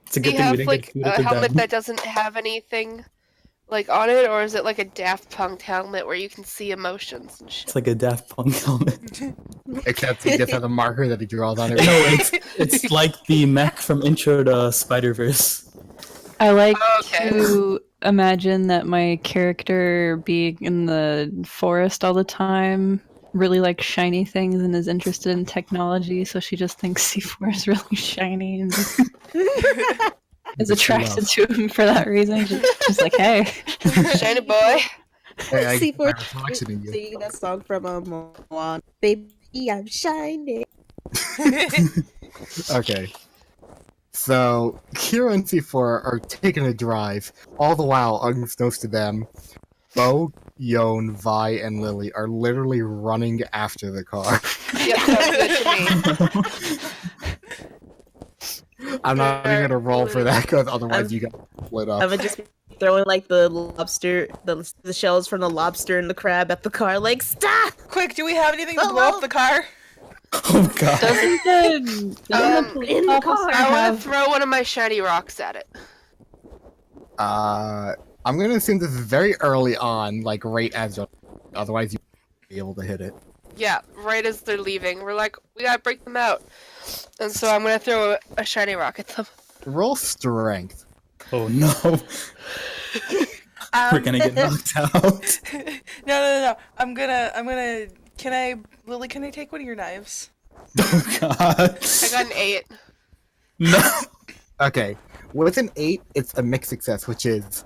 It's a he good thing we have didn't like get a booted helmet down. that doesn't have anything like on it, or is it like a Daft Punk helmet where you can see emotions and shit? It's like a Daft Punk helmet. Except he just has a marker that he draws on it. No, it's like the mech from Intro to Spider-Verse. I like Okay. to imagine that my character being in the forest all the time really likes shiny things and is interested in technology, so she just thinks C4 is really shiny and just is attracted to him for that reason. Just like, hey. Shiny boy. Hey, I get my C4 reflection in you. singing that song from Moana. Baby, I'm shining. Okay. So, Kira and C4 are taking a drive. All the while, unbeknownst to them, Bo Yon, Vi, and Lily are literally running after the car. Yep, sounds good to me. I'm not even gonna roll for that because otherwise I'm- you got split up. I would just be throwing like the lobster, the shells from the lobster and the crab at the car. Like, stop! Quick, do we have anything to Oh, blow oh. up the car? Oh god. Doesn't the In the car. I want to throw one of my shiny rocks at it. I'm gonna assume this is very early on, like right as you're, otherwise you won't be able to hit it. Yeah, right as they're leaving. We're like, we gotta break them out. And so I'm gonna throw a shiny rock at them. Roll strength. Oh no. We're gonna get knocked out. No. I'm gonna. Lily? Can I take one of your knives? Oh god. I got an 8. No. Okay, with an 8, it's a mixed success, which is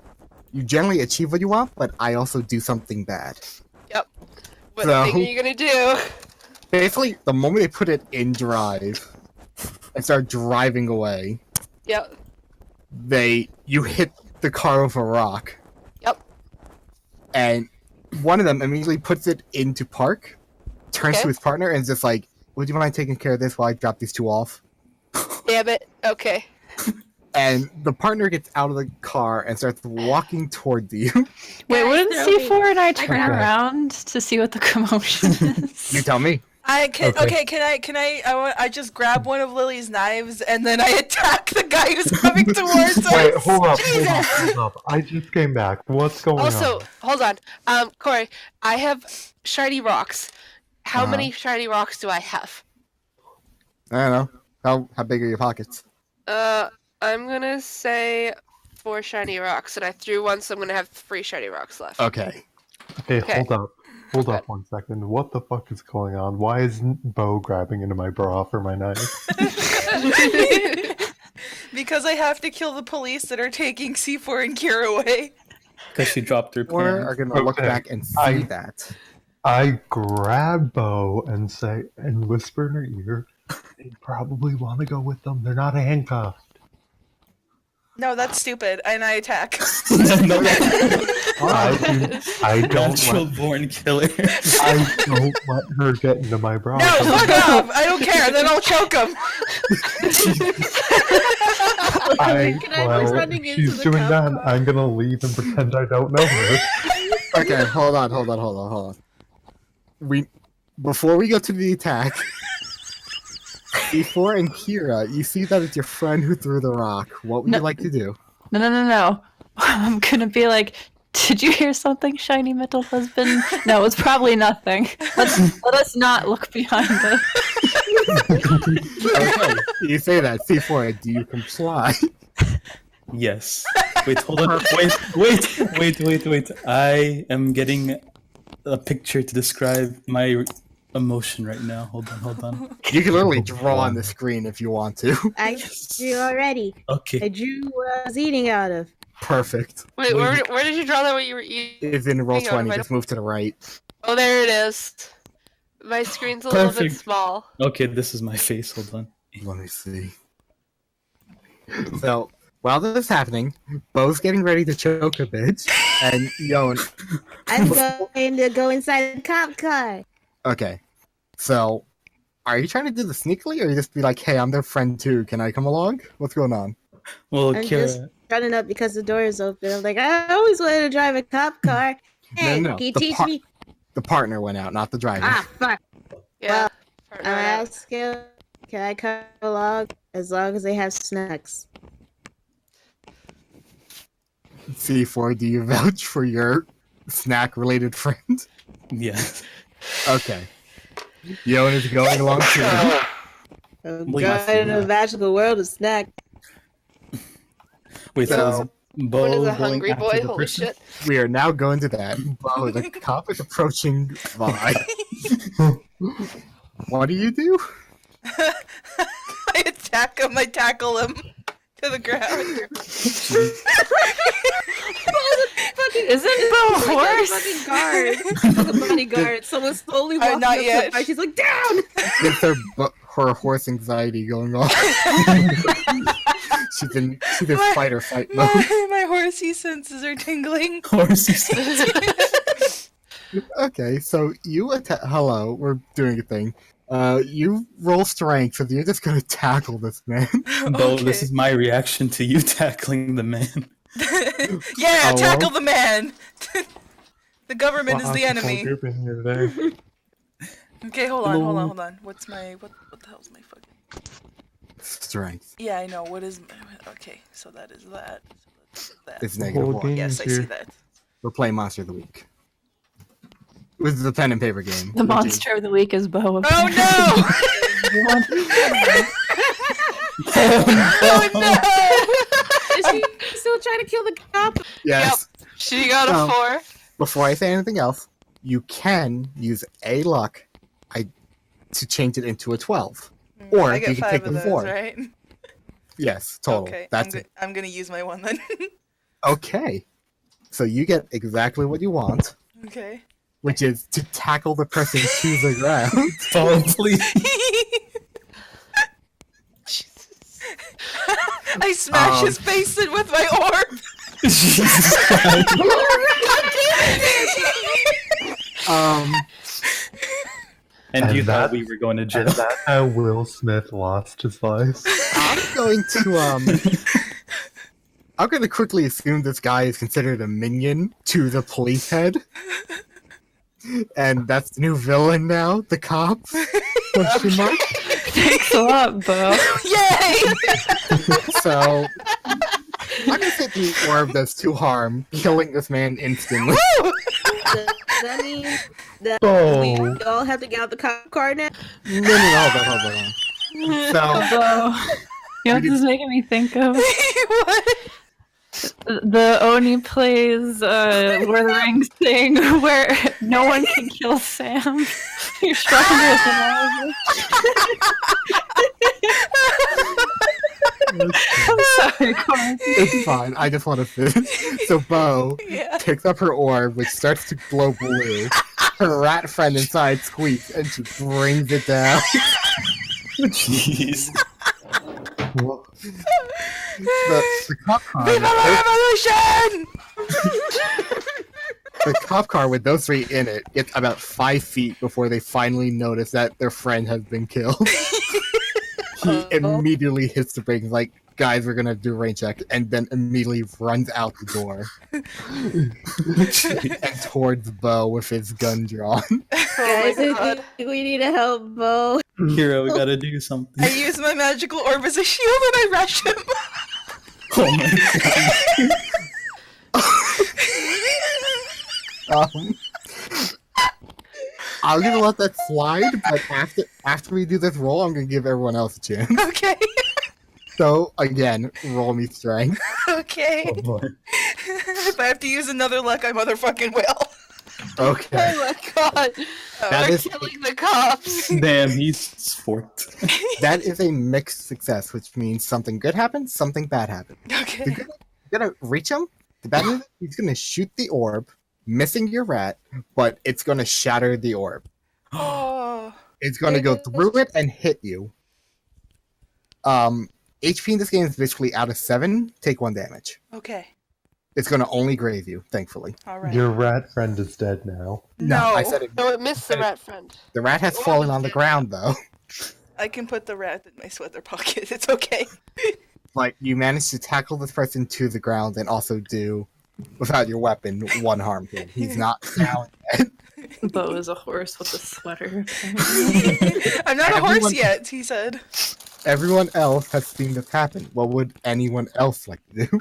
you generally achieve what you want, but I also do something bad. Yep. What So- thing are you gonna do? Basically, the moment they put it in drive and start driving away, Yep. you hit the car with a rock, Yep. and one of them immediately puts it into park, turns Okay. to his partner, and is just like, "Would you mind taking care of this while I drop these two off?" Damn it. Okay. And the partner gets out of the car and starts walking towards you. Wait, wouldn't throw me. C4 and I turn Okay. around to see what the commotion is? You tell me. I can. Okay. Okay. Can I? I just grab one of Lily's knives and then I attack the guy who's coming towards us. Wait, hold up. I just came back. What's going Also, on? hold on. Corey, I have shiny rocks. How Uh-huh. many shiny rocks do I have? I don't know. How big are your pockets? I'm gonna say 4 shiny rocks, and I threw one, so I'm gonna have 3 shiny rocks left. Okay. Hey, Okay. hold up. Hold up 1 second. What the fuck is going on? Why isn't Bo grabbing into my bra for my knife? Because I have to kill the police that are taking C4 and Kira away. Because she dropped her Or pen. are gonna look Okay. back and see I- that. I grab Bo and say, and whisper in her ear, they probably want to go with them. They're not handcuffed. No, that's stupid, and I attack. No, I don't natural let, born killer. I don't let her get into my bra. No, fuck off! I don't care. Then I'll choke him. Can I be running into she's the doing cop that. car? I'm gonna leave and pretend I don't know her. Okay, hold on. Before we go to the attack, before and Kira, you see that it's your friend who threw the rock. What would No. you like to do? No. I'm gonna be like, did you hear something, shiny metal husband? No, it's probably nothing. Let us not look behind us. Okay, you say that. C4, do you comply? Yes. Wait, hold on. Wait. I am getting a picture to describe my emotion right now. Hold on. You can literally draw on the screen if you want to. I drew already. I Okay. drew what I was eating out of. Perfect. Wait, where did you draw that? What you were eating? It's in roll Hang on, 20, wait. just move to the right. Oh, there it is. My screen's a little bit Perfect. small. Okay, this is my face. Hold on. Let me see. So, while this is happening, Bo's getting ready to choke a bitch, and Yon. I'm going to go inside the cop car. Okay. So, are you trying to do this sneakily, or you just be like, hey, I'm their friend too, can I come along? What's going on? Well, I'm Kira, just running up because the door is open. I'm like, I always wanted to drive a cop car. Hey, No, can you the teach par- me? The partner went out, not the driver. Ah, fuck. Yeah. I'm asking, can I come along as long as they have snacks? C4, do you vouch for your snack-related friend? yeah. Okay. Yon is going along too. I'm Wait, going in a magical world of snack. Wait, so So, is Bo One is a going hungry after boy. the Holy person? shit. We are now going to that. Bo, the cop is approaching Vi. What do you do? I attack him. I tackle him to the ground. Isn't Bo a horse? Fucking guard. Like a bodyguard. Someone slowly walking not up yet. to her. She's like, down! It's her horse anxiety going on. she's in fight or flight mode. My horsey senses are tingling. Horsey senses. Okay, so you attack. Hello, we're doing a thing. You roll strength, so you're just gonna tackle this man. Bo, this Okay. is my reaction to you tackling the man. Yeah, Oh, tackle well. the man. The government is the enemy. Group in here today. Okay, hold on. What the hell's my fucking? Strength. Yeah, I know. What is? Okay, so that is that. So that's that. It's -1. Yes, I see that. We're playing Monster of the Week. This is a pen and paper game. The which is- monster of the week is Bo. Oh no! Oh no! Is he still trying to kill the cop? Yes. She got a Oh. 4. Before I say anything else, you can use a luck to change it into a 12. Or I you get can 5 take of the those, 4. right? Yes, total. Okay, That's it. I'm gonna use my one then. Okay. So you get exactly what you want, Okay. which is to tackle the person to the ground. Bo, please. I smash his face in with my orb. Jesus Christ. And And you thought that- we were going to jail. And that's how Will Smith lost his life. I'm going to quickly assume this guy is considered a minion to the police head. And that's the new villain now, the cops. Question mark. Thanks a lot, Bo. Yay! So I'm gonna say the orb does 2 harm, killing this man instantly. Does that mean that Oh. we all have to get out the cop car now? No, hold on. So Bo. You know what this is making me think of? What? The Oni plays Lord of the Rings thing where no one can kill Sam. You're stronger than all of us. I'm sorry, Corey. it's fine. I just want to finish. So Bo Yeah. picks up her orb, which starts to glow blue. Her rat friend inside squeaks, and she brings it down. Jeez. Well, The cop car. Viva la revolution! The cop car with those 3 in it gets about 5 feet before they finally notice that their friend has been killed. He immediately hits the brakes, like, guys, we're gonna do a rain check, and then immediately runs out the door and towards Bo with his gun drawn. Guys, Oh my I god. think we need to help Bo. Hero, we gotta do something. I use my magical orb as a shield and I rush him. Oh my god. I'm gonna let that slide, but after we do this roll, I'm gonna give everyone else a chance. Okay. So again, roll me strength. Okay. Oh boy. If I have to use another luck, I motherfucking will. Okay. Oh my god. That We're is- killing the cops. Damn, he's forked. That is a mixed success, which means something good happens, something bad happens. Okay. You're gonna reach him. The bad news, he's gonna shoot the orb, missing your rat, but it's gonna shatter the orb. Oh. It's gonna go through it and hit you. HP in this game is basically out of 7, take 1 damage. Okay. It's gonna only graze you, thankfully. All right. your rat friend is dead now. No. I said it. No, it missed the rat friend. The rat has fallen on the ground though. I can put the rat in my sweater pocket. It's okay. Like you managed to tackle this person to the ground and also do, without your weapon, 1 harm to him. He's not down yet. Bo is a horse with a sweater. I'm not a horse Everyone- yet, he said. Everyone else has seen this happen. What would anyone else like to do?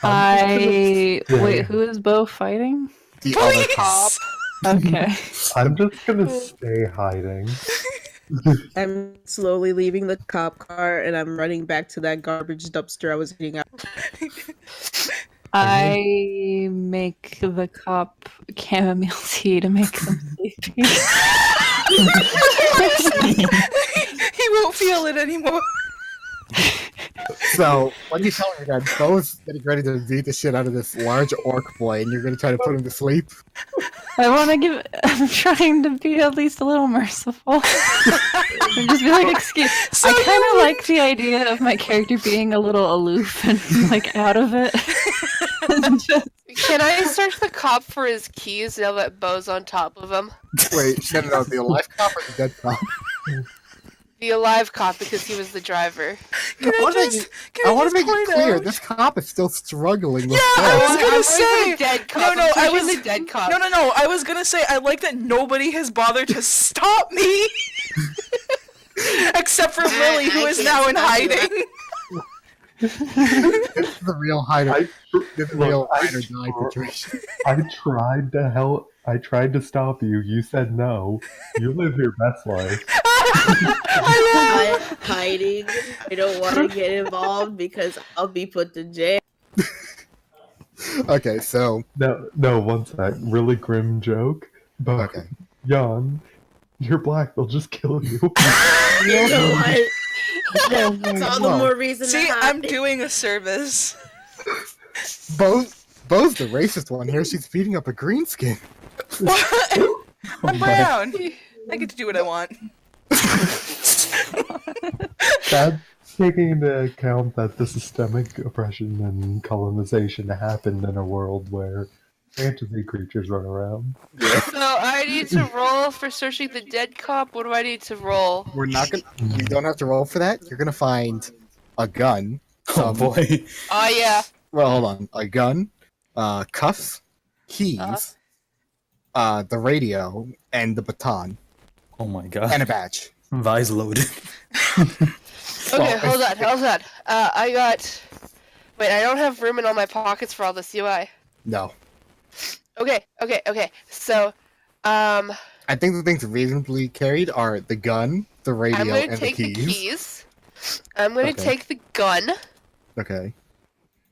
Wait, who is Bo fighting? The other Please! cop. Okay. I'm just gonna stay hiding. I'm slowly leaving the cop car and I'm running back to that garbage dumpster I was eating out. I make the cop chamomile tea to make them sleepy. He won't feel it anymore. So, when you tell me that Bo's getting ready to beat the shit out of this large orc boy and you're gonna try to put him to sleep? I want to give. I'm trying to be at least a little merciful. And just be like, excuse. So I kind you of like the idea of my character being a little aloof and like out of it. Can I search the cop for his keys now that Bo's on top of him? Wait, no, the alive cop or the dead cop? The alive cop because he was the driver. Can I I want to just, make it point clear, out- this cop is still struggling with Yeah, I death. was gonna I'm say- the dead cop. No, I'm I searching was- the dead cop. No, I was gonna say, I like that nobody has bothered to stop me! Except for Lily, who I is can't now in stop you. hiding. This is the real hider. This is the real I hide or die situation. tried to help. I tried to stop you. You said no. You live your best life. I'm hiding. I don't want to get involved because I'll be put to jail. Okay, so No, one sec. Really grim joke. But okay. Jan, you're black. They'll just kill you. You know what? It's all the more reason See, to hide. I'm doing a service. Bo's the racist one here. She's beating up a greenskin. What? Oh I'm my. brown. I get to do what I want. That's taking into account that the systemic oppression and colonization happened in a world where fantasy creatures run around. So I need to roll for searching the dead cop. What do I need to roll? We're not gonna. You don't have to roll for that. You're gonna find a gun. Oh boy. Oh yeah. Well, hold on. A gun, cuffs, keys, the radio, and the baton, Oh my god. and a badge. Vi's loaded. Okay, Well, hold on. I got. Wait, I don't have room in all my pockets for all this UI. No. Okay. So, I think the things reasonably carried are the gun, the radio, I'm gonna and the take the keys. keys. I'm gonna Okay. take the gun Okay.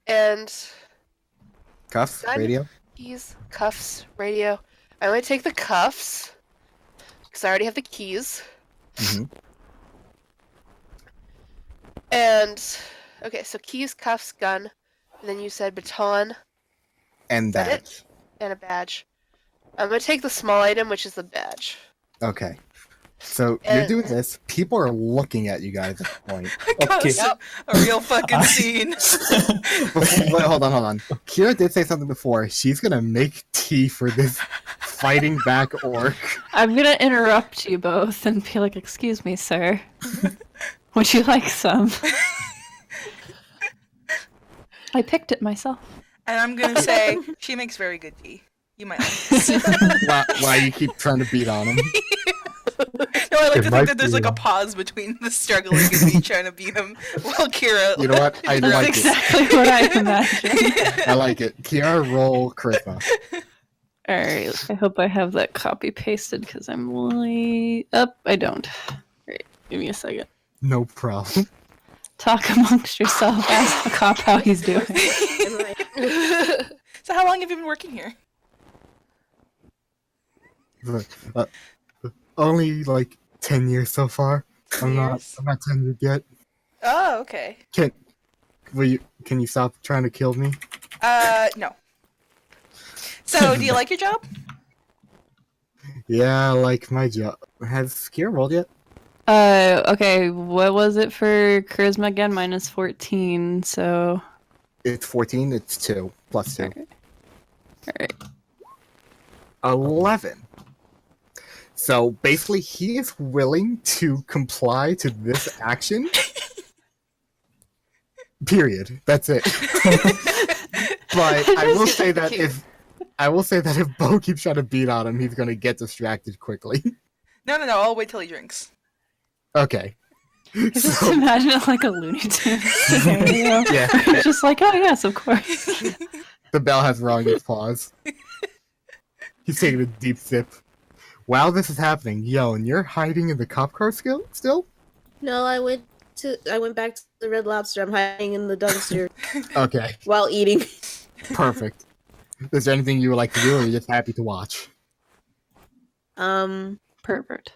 and Cuffs, Gun. radio. keys, cuffs, radio. I'm gonna take the cuffs because I already have the keys. hmm And okay, so keys, cuffs, gun, and then you said baton And that it? badge. and a badge. I'm gonna take the small item, which is the badge. Okay. So you're And- doing this. People are looking at you guys at this point. I got Okay. a real fucking scene. Wait, hold on. Kira did say something before. She's gonna make tea for this fighting back orc. I'm gonna interrupt you both and be like, "Excuse me, sir. Would you like some?" I picked it myself. And I'm gonna say, she makes very good tea. You might like this. Why you keep trying to beat on him? No, I like It to might think that there's be, like a pause between the struggling and me trying to beat him while Kira. You know what? I That's like it. exactly what I imagined. I like it. Kiara, roll charisma. All right. I hope I have that copy pasted because I'm really up. I don't. Right. Give me a second. No problem. Talk amongst yourself. Ask the cop how he's doing. So how long have you been working here? Uh, only like 10 years so far. I'm not Years? tenured yet. Oh, okay. Can you stop trying to kill me? No. So, do you like your job? Yeah, I like my job. Has Kira rolled yet? Okay. What was it for charisma again? Minus 14. So, It's 14, it's 2, plus 2. all right. 11. So basically, he is willing to comply to this action. Period. That's it. But I will say that if Bo keeps trying to beat on him, he's gonna get distracted quickly. No. I'll wait till he drinks. Okay. Just So, imagine it like a Looney Tunes scenario. yeah, It's just like, oh yes, of course. the bell has rung its pause. He's taking a deep sip. While this is happening, and you're hiding in the cop car still? No, I went back to the Red Lobster. I'm hiding in the dumpster Okay, while eating. perfect. Is there anything you would like to do, or are you just happy to watch? Pervert.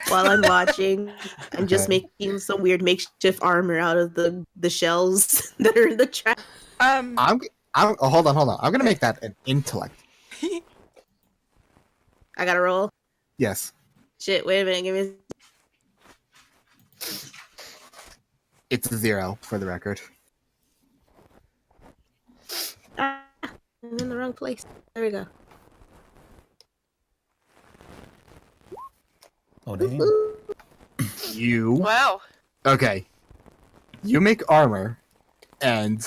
While I'm watching, I'm just Okay. making some weird makeshift armor out of the shells that are in the trap. I'm oh, hold on. I'm gonna make that an intellect. I gotta roll. Yes. Shit, wait a minute, give me. It's a 0 for the record. I'm in the wrong place. There we go. Oh damn. Ooh. You Wow. okay? You make armor, and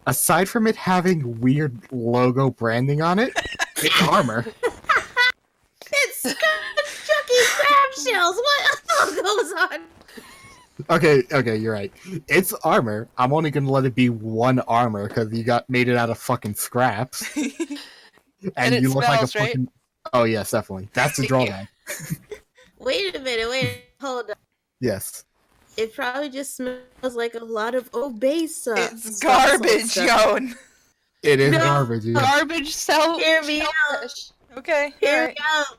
aside from it having weird logo branding on it, it's armor. It's Chucky crab shells. What goes on? Okay, you're right. It's armor. I'm only gonna let it be one armor because you made it out of fucking scraps, And it you look like a smells, right? fucking. Oh yes, definitely. That's the Thank you. drawback. Wait a minute. Hold on. Yes. It probably just smells like a lot of Obesa. It's garbage, Joan. It is No. garbage. Yeah. Garbage cell. Hear me out. shellfish. Okay. Hear alright. me out.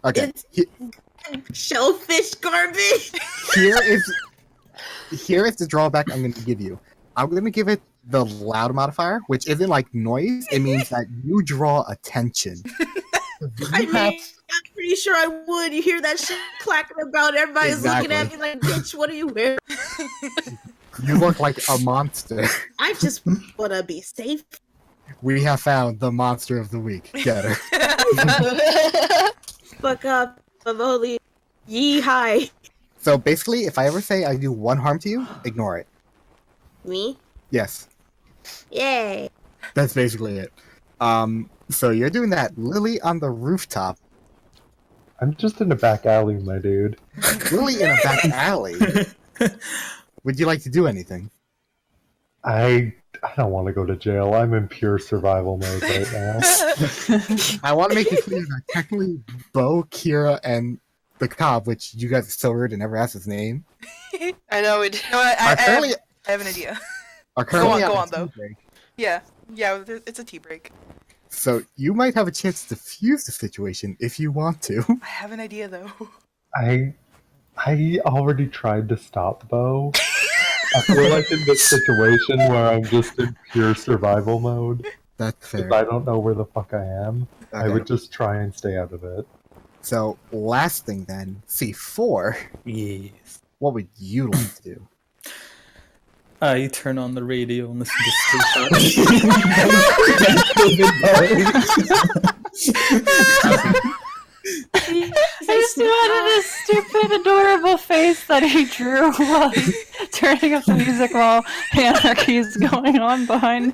Okay. It's shellfish garbage. Here is the drawback I'm going to give you. I'm going to give it the loud modifier, which isn't like noise. It means that you draw attention. I mean, I'm pretty sure I would. You hear that shit clacking about, everybody's looking at me like, bitch, what are you wearing? You look like a monster. I just want to be safe. We have found the monster of the week. Get her. Fuck up. I'm only yee hi. So basically, if I ever say I do one harm to you, ignore it. Me? Yes, Yay. that's basically it. So you're doing that, Lily on the rooftop. I'm just in the back alley, my dude. Lily in a back alley. Would you like to do anything? I don't want to go to jail. I'm in pure survival mode right now. I want to make it clear that technically Bo, Kira, and the cop, which you guys are so rude and never asked his name, I know it. No, I are currently have an idea. go on, though. Yeah, it's a tea break. So you might have a chance to defuse the situation if you want to. I have an idea though. I already tried to stop Bo. I feel like in this situation where I'm just in pure survival mode, That's fair. if I don't know where the fuck I am, I Okay. would just try and stay out of it. So last thing then, C4. Yes. What would you like to do? I turn on the radio and listen to I just wanted a stupid, adorable face that he drew while he's turning up the music while anarchy is going on behind.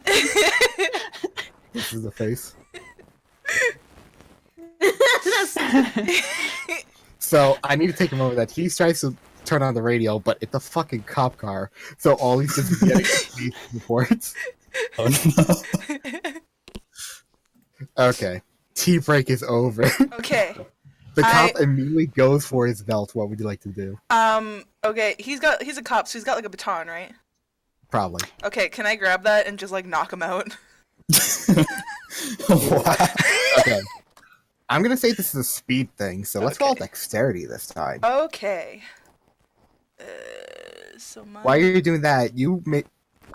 This is the face. So I need to take a moment that he tries to turn on the radio, but it's a fucking cop car. So all he's just getting is police reports. Oh no. Okay. Tea break is over. Okay. The cop immediately goes for his belt. What would you like to do? Okay, he's a cop, so he's got like a baton, right? Probably. Okay, can I grab that and just like knock him out? Wow. Okay. I'm gonna say this is a speed thing, so let's roll dexterity this time. Okay. So my... While you're doing that,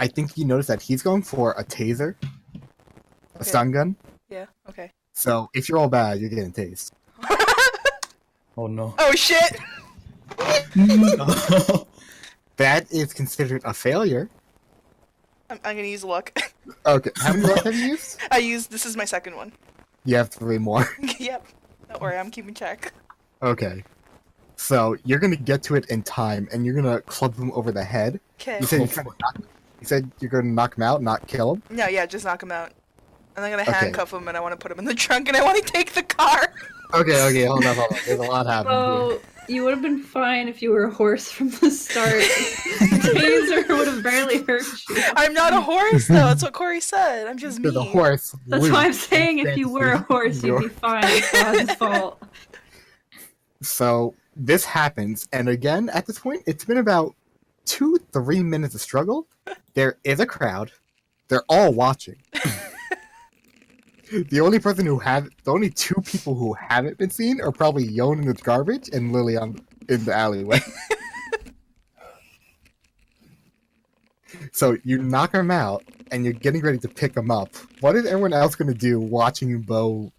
I think you notice that he's going for a taser, a stun gun. Yeah. Okay. So if you roll bad, you're getting tased. Oh no. Oh shit! That is considered a failure. I'm gonna use luck. Okay, how many luck have you used? This is my second one. You have 3 more. Yep. Don't worry, I'm keeping check. Okay. So you're gonna get to it in time, and you're gonna club him over the head. Okay. You said you're gonna knock him out, not kill him. No, yeah, just knock him out. And I'm gonna Okay. handcuff him, and I want to put him in the trunk, and I want to take the car. Okay, hold on. There's a lot happening here. Oh, you would have been fine if you were a horse from the start. Taser would have barely hurt you. I'm not a horse, though. That's what Corey said. I'm just There's a mean. horse. That's Luke, why I'm saying if you were a horse, you'd be fine. It's God's fault. So this happens, and again, at this point, it's been about 2-3 minutes of struggle. There is a crowd. They're all watching. The only 2 people who haven't been seen are probably Yon in the garbage and Lily in the alleyway. So you knock him out, and you're getting ready to pick him up. What is everyone else going to do watching Bo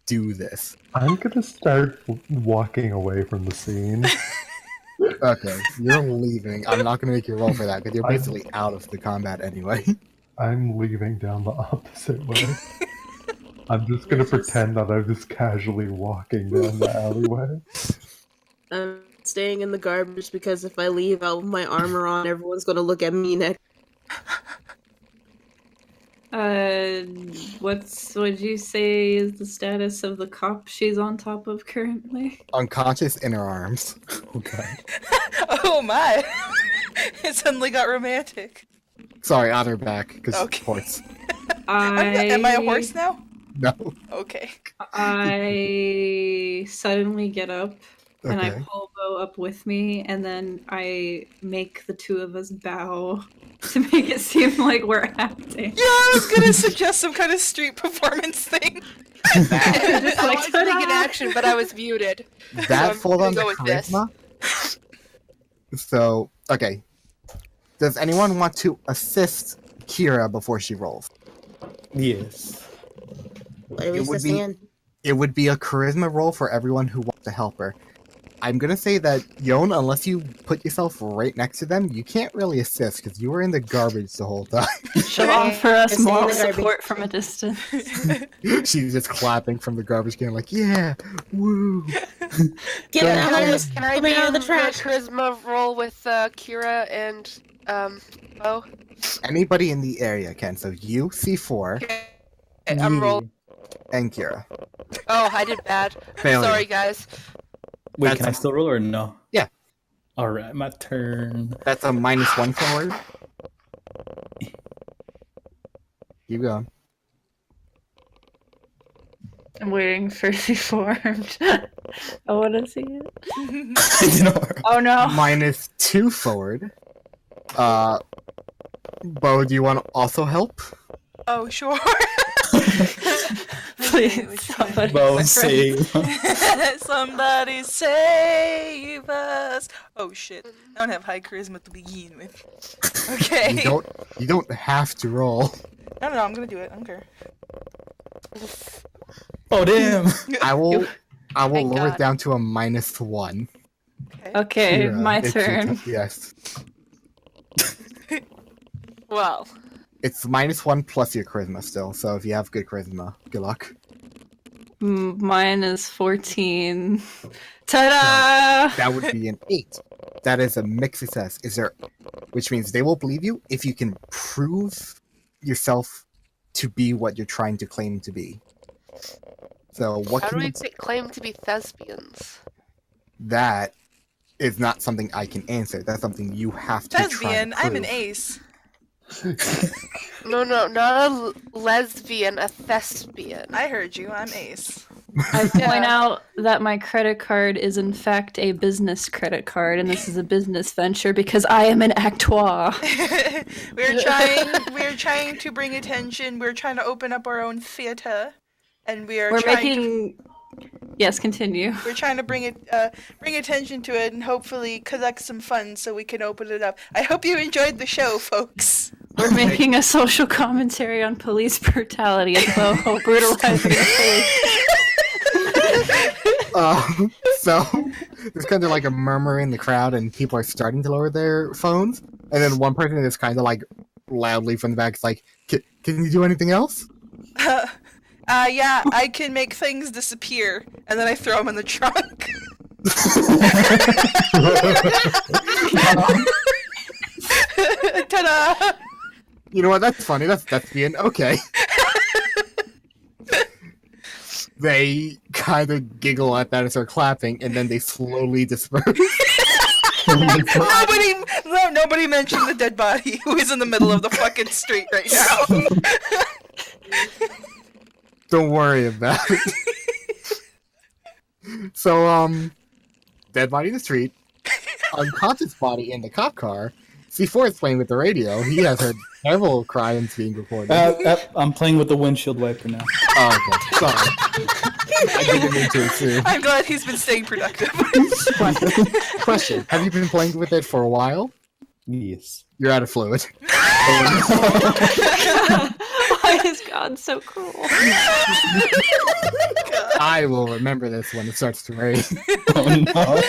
do this? I'm gonna start walking away from the scene. Okay, you're leaving. I'm not going to make you roll for that, because you're basically out of the combat anyway. I'm leaving down the opposite way. I'm just gonna pretend that I'm just casually walking down the alleyway. I'm staying in the garbage because if I leave out with my armor on, everyone's gonna look at me next. What'd you say is the status of the cop she's on top of currently? Unconscious in her arms. Okay. Oh my! It suddenly got romantic. Sorry, on her back, because Okay. horse. Am I a horse now? No. Okay. I suddenly get up and I Okay. pull Bo up with me, and then I make the two of us bow to make it seem like we're acting. Yeah, I was gonna suggest some kind of street performance thing. Just I like, wanted to take an "Ta-da!" action, but I was muted. That I'm falls gonna on go with this. charisma. So, okay. Does anyone want to assist Kira before she rolls? Yes. What are we It would assisting be- in? It would be a charisma roll for everyone who wants to help her. I'm gonna say that, Yon, unless you put yourself right next to them, you can't really assist because you were in the garbage the whole time. She'll offer us Just stay in moral the garbage. support from a distance. She's just clapping from the garbage can, like, yeah, woo. Get out of this! Can I Get me out of the do trash! charisma roll with Kira and Bo? Anybody in the area can. So you, C4, Okay, I'm rolling. and Kira. Oh, I did bad. Failure. Sorry, guys. Wait, That's can I still roll or no? Yeah. Alright, my turn. That's a -1 forward. Keep going. I'm waiting for deformed. I want to see it. It didn't work. Oh no! -2 forward. Bo, do you want to also help? Oh, sure. Please, somebody. Bo, save. Somebody save us. Oh shit. I don't have high charisma to begin with. Okay. You don't have to roll. No, I'm gonna do it. I don't care. Oh, damn. I will Thank lower God. it down to a -1. Okay, Kira, my it's your turn. Yes. Well, It's -1 plus your charisma still, so if you have good charisma, good luck. Mine is 14. Ta-da! That would be an 8. That is a mixed success. Which means they will believe you if you can prove yourself to be what you're trying to claim to be. So what how do can we you, claim to be thespians? that is not something I can answer. That's something you have to try Lesbian. to I'm an prove. ace. No, not a lesbian, a thespian. I heard you. I'm ace. I point Yeah. out that my credit card is in fact a business credit card, and this is a business venture because I am an actoire. We're trying to bring attention. We're trying to open up our own theater, and We're making. Yes, continue. We're trying to bring attention to it and hopefully collect some funds so we can open it up. I hope you enjoyed the show, folks. We're making a social commentary on police brutality as well, brutalizing the police. So there's kind of like a murmur in the crowd, and people are starting to lower their phones. And then one person is kind of like loudly from the back is like, "Can you do anything else?" Yeah, I can make things disappear, and then I throw them in the trunk. Ta-da! You know what? That's funny. That's being okay. They kind of giggle at that and start clapping, and then they slowly disperse. Nobody mentioned the dead body who is in the middle of the fucking street right now. Don't worry about it. So, dead body in the street, unconscious body in the cop car. C4 is playing with the radio. He has heard several crimes being recorded. I'm playing with the windshield wiper now. Oh, okay. Sorry. I didn't mean to assume. I'm glad he's been staying productive. Question. Have you been playing with it for a while? Yes. You're out of fluid. Why is God so cruel? I will remember this when it starts to rain. Oh no.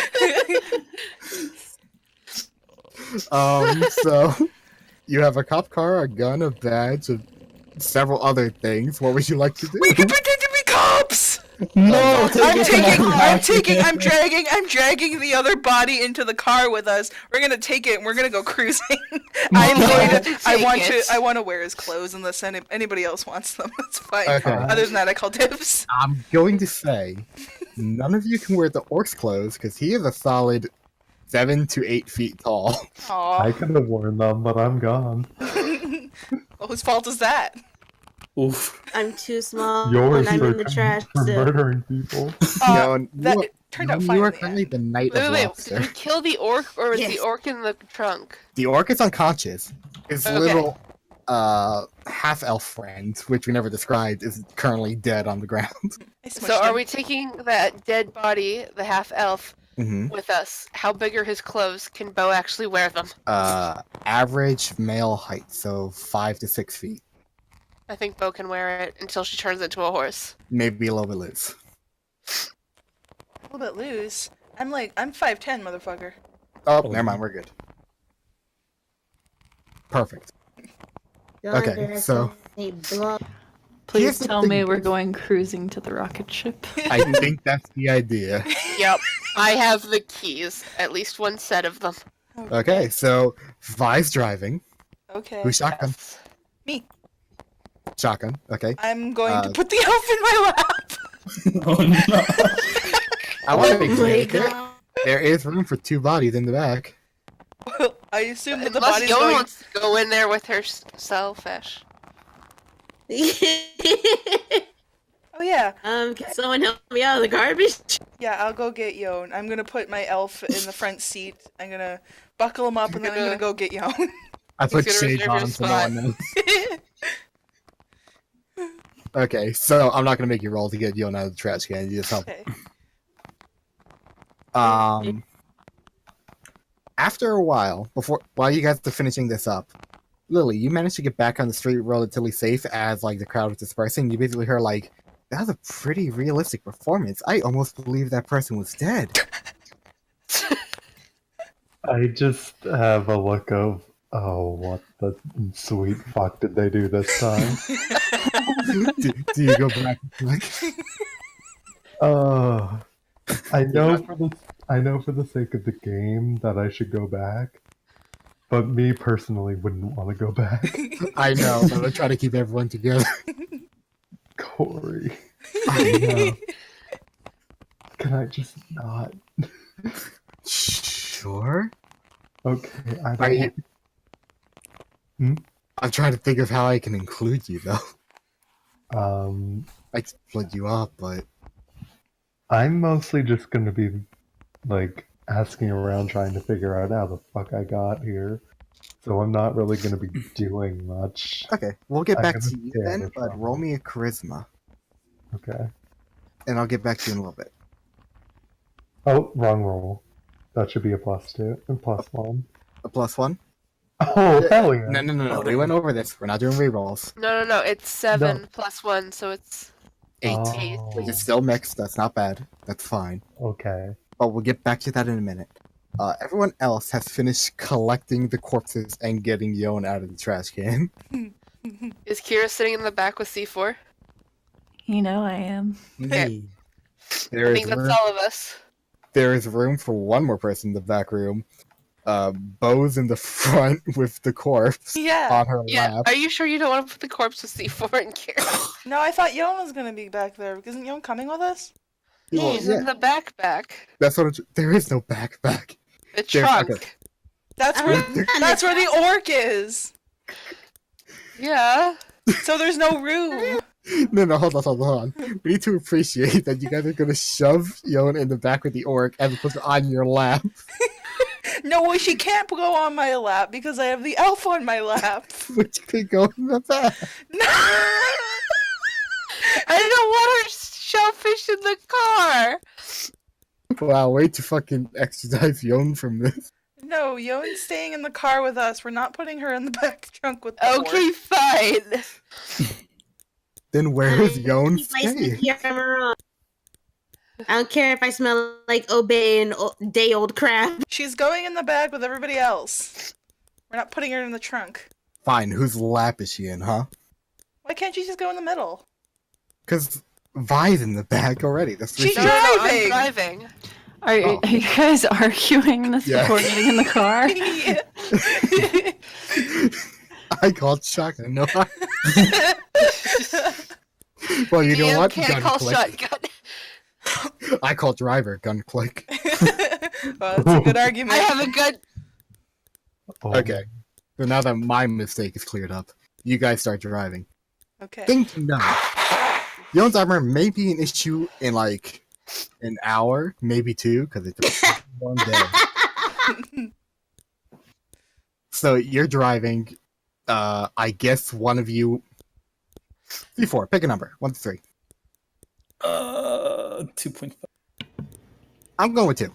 So You have a cop car, a gun, a badge, and several other things. What would you like to do? We can pretend to be cops. No, I'm dragging the other body into the car with us. We're gonna take it and we're gonna go cruising. I want to wear his clothes unless anybody else wants them. That's fine. Okay. Other than that, I call dibs. I'm going to say none of you can wear the orc's clothes because he is a solid 7 to 8 feet tall. Aw. I could have worn them, but I'm gone. Well, whose fault is that? Oof. I'm too small Yours and I'm in the for trash for still. murdering people. That it turned out fine. You in are the currently end. the knight Wait, of wait, lobster. did we kill the orc or was Yes. the orc in the trunk? The orc is unconscious. His Okay. little half-elf friend, which we never described, is currently dead on the ground. I smushed So are him. we taking that dead body, the half elf, hmm with us? How big are his clothes? Can Bo actually wear them? Average male height, so 5 to 6 feet. I think Bo can wear it until she turns into a horse. Maybe a little bit loose. A little bit loose. I'm 5'10", motherfucker. Oh, never mind, we're good. Perfect. Okay, so- Please Here's the tell thing, me we're guys. going cruising to the rocket ship. I think that's the idea. Yep. I have the keys. At least one set of them. Okay, so Vi's driving. Okay. Who's shotgun? Yes. Me. Shotgun, okay. I'm going to Uh, put the elf in my lap. Oh no. I want to Oh make my clear god. there is room for 2 bodies in the back. Well, I assume that the Unless body's Yon going. wants to go in there with her selfish. Oh yeah, Can someone help me out of the garbage? yeah. I'll go get Yon. I'm gonna put my elf in the front seat. I'm gonna buckle him up, and then I'm gonna go get Yon. I put gonna shades reserve on your so no one knows. Okay, so I'm not gonna make you roll to get Yon out of the trash can. You just help. Okay. After a while, while you guys are finishing this up, Lily, you managed to get back on the street relatively safe as like the crowd was dispersing. You basically heard like, "That was a pretty realistic performance. I almost believe that person was dead." I just have a look of, oh, what the sweet fuck did they do this time? do you go back? Like, I know for the sake of the game that I should go back, but me personally wouldn't want to go back. I know, but I'm trying to keep everyone together. Corey, I know. Can I just not? Sure. Okay, I Are you- don't. I'm trying to think of how I can include you though. I can split you up, but I'm mostly just gonna be like asking around trying to figure out how the fuck I got here. So I'm not really gonna be doing much. okay, we'll get I'm back gonna to you stay out then. of But trouble. roll me a charisma, Okay. and I'll get back to you in a little bit. Oh, wrong roll. That should be a +2 and +1. A +1. Oh, hell yeah. No. We went over this. We're not doing rerolls. No. It's 7 plus 1, so it's 8. Oh, Which is still mixed. That's not bad. That's fine. okay. But we'll get back to that in a minute. Everyone else has finished collecting the corpses and getting Yon out of the trash can. Is Kira sitting in the back with C4? You know I am. There I is think that's room, all of us. there is room for one more person in the back room. Bo's in the front with the corpse Yeah. on her Yeah. lap. Are you sure you don't want to put the corpse with C4 and Kira? No, I thought Yon was gonna be back there. Isn't Yon coming with us? Well, He's yeah, in the backpack. that's what there is no backpack. The There's- trunk. okay. That's where the orc is. Yeah. So there's no room. No, hold on. We need to appreciate that you guys are gonna shove Yon in the back with the orc as opposed to on your lap. No way, she can't go on my lap because I have the elf on my lap. Which could go in the back. No! I don't want her shellfish in the car. Wow, way to fucking extradite Yon from this. No, Yon's staying in the car with us. We're not putting her in the back trunk with the Okay, orc. fine. Then where is Yon Keep my staying? sneaky armor on. I don't care if I smell like obey and day old crap. She's going in the back with everybody else. We're not putting her in the trunk. Fine, whose lap is she in, huh? Why can't you just go in the middle? Because Vi's in the back already. That's what She's No, she... no, no, driving. I'm driving. Are you guys arguing this Yeah. before getting in the car? Yeah. I called shotgun. No, well, you know DM what? can't Gun call click. shotgun. I call driver. Gun click. Well, that's a good argument. I have a gun. Oh, Okay. So now that my mistake is cleared up, you guys start driving. Okay. Thing to know, Yone's armor may be an issue in like an hour, maybe two, because it's a long day. So you're driving. I guess one of you. C4. Pick a number. 1 to 3. 2.5. I'm going with 2.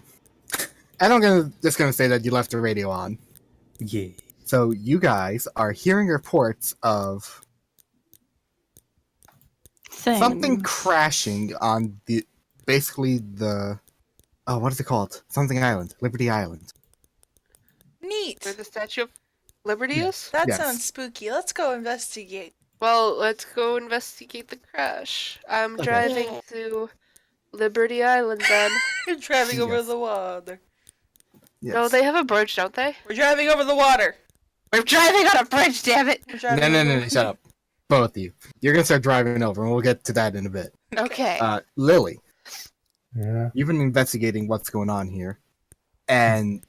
And I'm just gonna say that you left the radio on. Yeah. So you guys are hearing reports of something Things. crashing on basically the what is it called? Something Island, Liberty Island. Neat. Where the Statue of Liberty is? That Yes. sounds spooky. Let's go investigate. Well, let's go investigate the crash. I'm Okay. driving to Liberty Island then. You're driving over Yes. the water. Yes. No, they have a bridge, don't they? We're driving over the water. We're driving on a bridge, damn it! We're driving No, over- shut up, both of you. You're gonna start driving over, and we'll get to that in a bit. Okay. Lily, yeah. you've been investigating what's going on here, and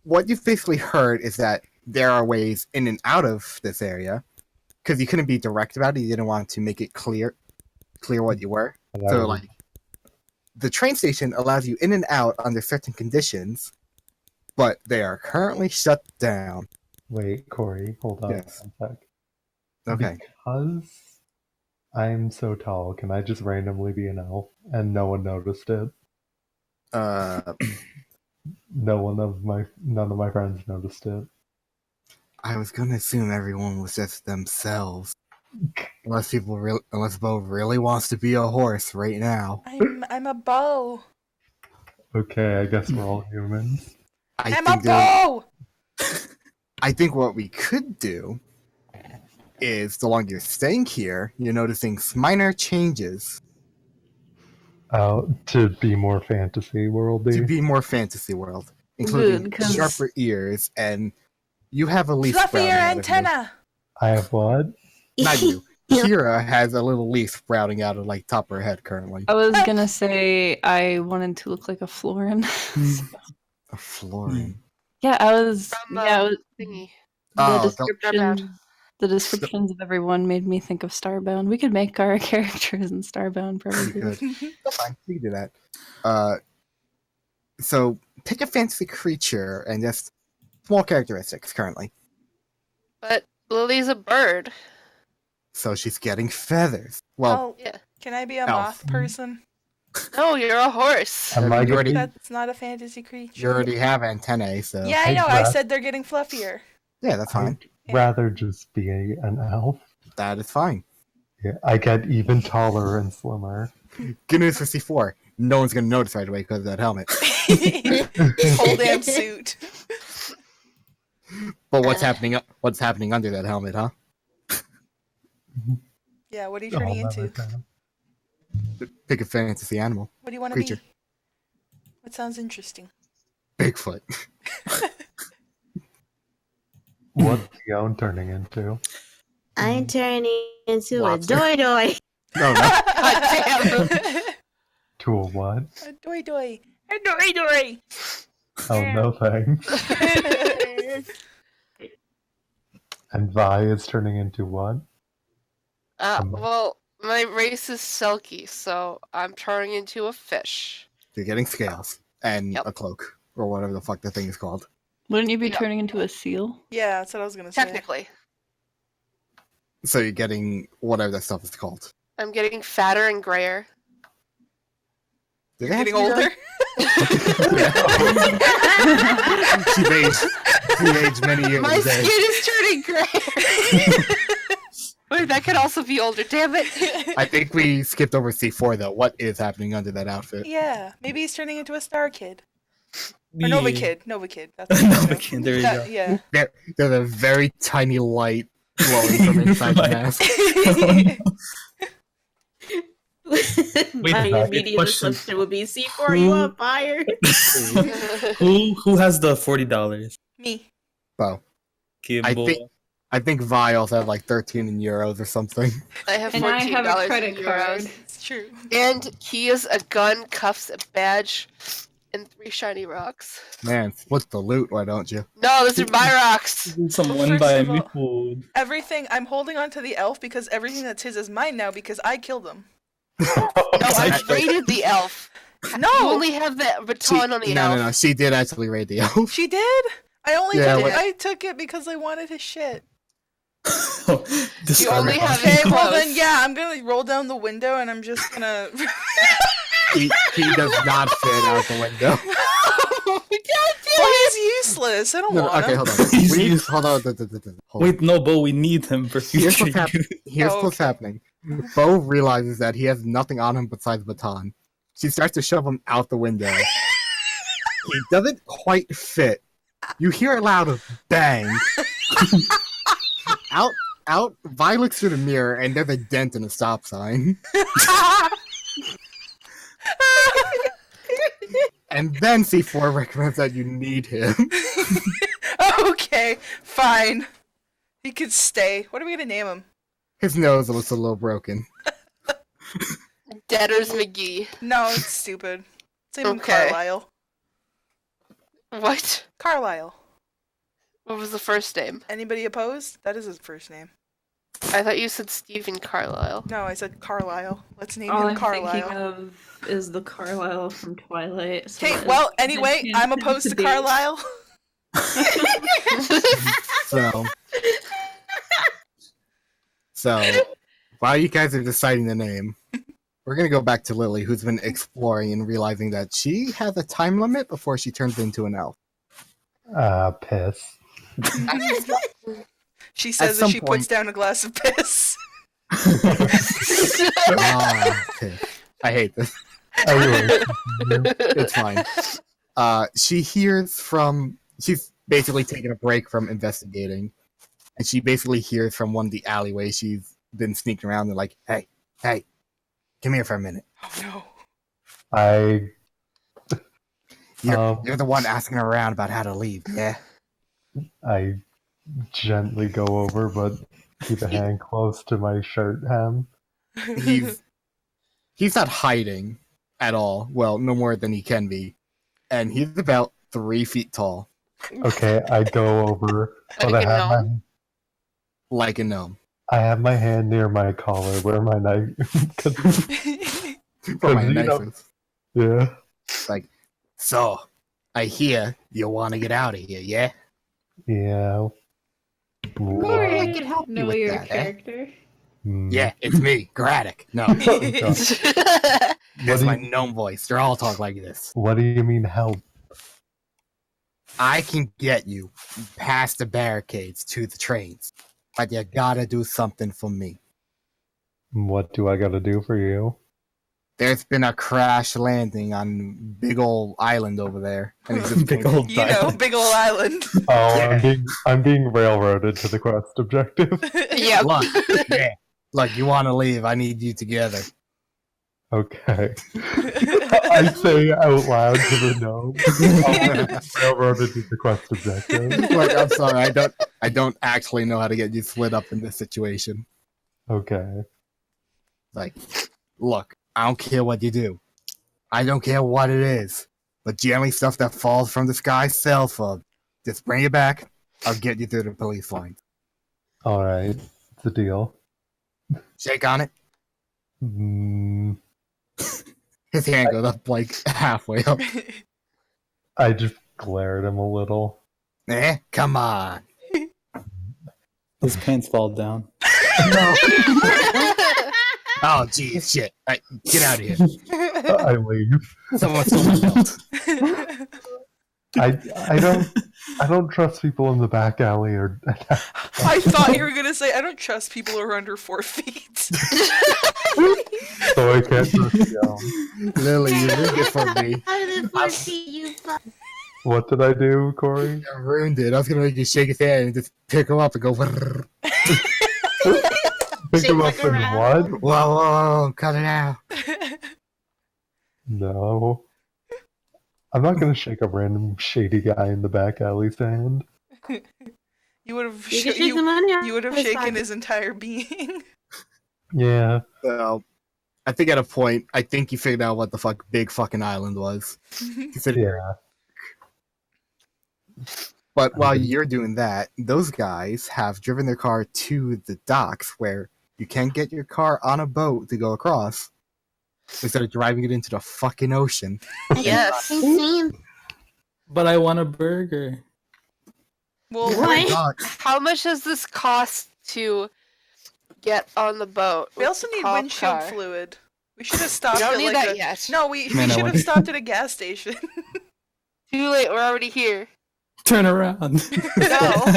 what you've basically heard is that there are ways in and out of this area, because you couldn't be direct about it. You didn't want to make it clear what you were. So, like, the train station allows you in and out under certain conditions, but they are currently shut down. Wait, Corey, hold on Yes. one sec. Okay. Because I'm so tall, can I just randomly be an elf and no one noticed it? None of my friends noticed it. I was gonna assume everyone was just themselves. Unless Bo really wants to be a horse right now. I'm a bow. Okay, I guess we're all humans. I'm a bow. I think what we could do is, the longer you're staying here, you're noticing minor changes To be more fantasy to worldy. be more fantasy world, including Good, 'cause- sharper ears, and you have a leaf sprouting Fluffier out of you. antenna. I have what? Not you. Kira has a little leaf sprouting out of like top of her head currently. I was gonna say I wanted to look like a Florin. A florin. Yeah, I was. From, yeah, it was- Thingy. Oh, the descriptions of everyone made me think of Starbound. We could make our characters in Starbound, you probably. could. That's fine. You can do that. So pick a fantasy creature and just small characteristics currently. But Lily's a bird. So she's getting feathers. Well, Oh, Yeah. can I be a Elf. moth person? No, you're a horse. Am I you already, That's not a fantasy creature. you already have antennae, so Yeah, I I'd know. I ra- said they're getting fluffier. yeah, that's fine. I'd rather just be an elf. That is fine. Yeah, I get even taller and slimmer. Good news for C4. No one's gonna notice right away because of that helmet. Whole damn suit. But what's happening? What's happening under that helmet, huh? Yeah, what are you I'll turning never into? tell. Pick a fantasy animal. What do you want to Creature. be? What sounds interesting? Bigfoot. What's Yon turning into? I'm turning into Lobster. a doy. No, no. God damn. To a what? A doy doy. A doy doy. Oh, no thanks. And Vi is turning into what? Well, my race is Selkie, so I'm turning into a fish. You're getting scales and Yep. a cloak or whatever the fuck the thing is called. Wouldn't you be Yeah. turning into a seal? Yeah, that's what I was gonna say. Technically. So you're getting whatever that stuff is called. I'm getting fatter and grayer. Did they have Getting to be older. done? She's aged many years. My today. skin is turning gray. Wait, that could also be older, damn it. I think we skipped over C4 though. What is happening under that outfit? Yeah, maybe he's turning into a star kid. Or Nova Yeah. Kid. Nova Kid. That's Nova Kid, there you go. Yeah. There's a very tiny light glowing from inside the Like- mask. My back. immediate Question. assumption would be C4, you on fire? Who has the $40? Me. Wow. Kimbo. I think Vials have like 13 in euros or something. I have And I $14 have a in credit card. euros. It's true. And he is a gun, cuffs, a badge, and 3 shiny rocks. Man, split the loot, why don't you? No, those are my rocks. Someone First buy of me all- food. Everything. I'm holding on to the elf because everything that's his is mine now because I killed him. No, I raided the elf. No. You only have the baton on the elf. No, she did actually raid the elf. She did. I only Yeah, took what- I took it because I wanted his shit. You only have Okay, it well close. then yeah, I'm gonna roll down the window and I'm just gonna. He does not fit out the window. Oh my god, Well, he's useless. I don't No, want okay, him. hold on. He's We need, used- hold on. Hold on. Wait, no, Bo, we need him for Here's future what's happening. use. Here's Oh, what's happening. Bo realizes that he has nothing on him besides baton. She starts to shove him out the window. He doesn't quite fit. You hear a loud bang. out. Vi looks through the mirror and there's a dent in a stop sign. And then C4 recommends that you need him. Okay, fine. He could stay. What are we gonna name him? His nose looks a little broken. Debtors McGee. No, it's stupid. Let's name him Okay. Carlisle. What? Carlisle. What was the first name? Anybody opposed? That is his first name. I thought you said Stephen Carlisle. No, I said Carlisle. Let's name All him I'm thinking Carlisle. of is the Carlisle from Twilight. so Okay, that well, is anyway, meant I'm opposed to be- Carlisle. So, while you guys are deciding the name, we're gonna go back to Lily, who's been exploring and realizing that she has a time limit before she turns into an elf. Piss. She says some as she puts point- down a glass of piss. Ah, piss. I hate this. Anyway, It's fine. She hears from. She's basically taking a break from investigating, and she basically hears from one of the alleyways she's been sneaking around. And like, hey, come here for a minute. Oh no. I You're the one asking around about how to leave. Yeah. I gently go over, but keep a hand close to my shirt hem. He's not hiding at all. Well, no more than he can be, and he's about 3 feet tall, Okay, I go over, but Like a I have gnome? like a gnome. I have my hand near my collar where my knife. 'cause- For my you knife know- is. yeah. Like, so I hear you want to get out of here, yeah? Yeah. Corey, I can help you Know with your that, eh? character. Yeah, it's me, Graddock. No, God. that's do my you- gnome voice. They're all talk like this. What do you mean help? I can get you past the barricades to the trains, but you gotta do something for me. What do I gotta do for you? There's been a crash landing on big old island over there. And it's just Big old You know, big ol' island. Oh, Yeah. I'm being railroaded to the quest objective. Yeah. Look, yeah. Look, you want to leave? I need you together. Okay. I say out loud to the gnome. Railroaded to the quest objective. Look, I'm sorry. I don't actually know how to get you split up in this situation. Okay. Like, look, I don't care what you do. I don't care what it is. But generally, stuff that falls from the sky sells for. Just bring it back. I'll get you through the police line. Alright. It's a deal. Shake on it. Mm, His hand goes up like halfway up. I just glare at him a little. Come on. His pants fall down. Oh, geez, shit. Right, get out of here. I leave. Someone stole my belt. I don't trust people in the back alley or I thought you were gonna say I don't trust people who are under 4 feet. so I can't trust you. Lily, you leave it for me. How did it 4 feet, you fuck? What did I do, Corey? I ruined it. I was gonna make you shake his hand and just pick him up and go. Whoa, Pick him Shake up in around. what? whoa, cut it out. No. I'm not gonna shake a random shady guy in the back alley's hand. You would have You can shake the money out you would have of his shaken pocket. his entire being. Yeah. So, I think at a point, I think you figured out what the fuck big fucking island was. Yeah. But while you're doing that, those guys have driven their car to the docks where you can get your car on a boat to go across instead of driving it into the fucking ocean. Yes. But I want a burger. Well, What? Docks. How much does this cost to get on the boat? we also need Cop windshield car? fluid. We should have We stopped don't at need like that a yet. no. We Man, I should have wonder- stopped at a gas station. Too late. We're already here. Turn around. No.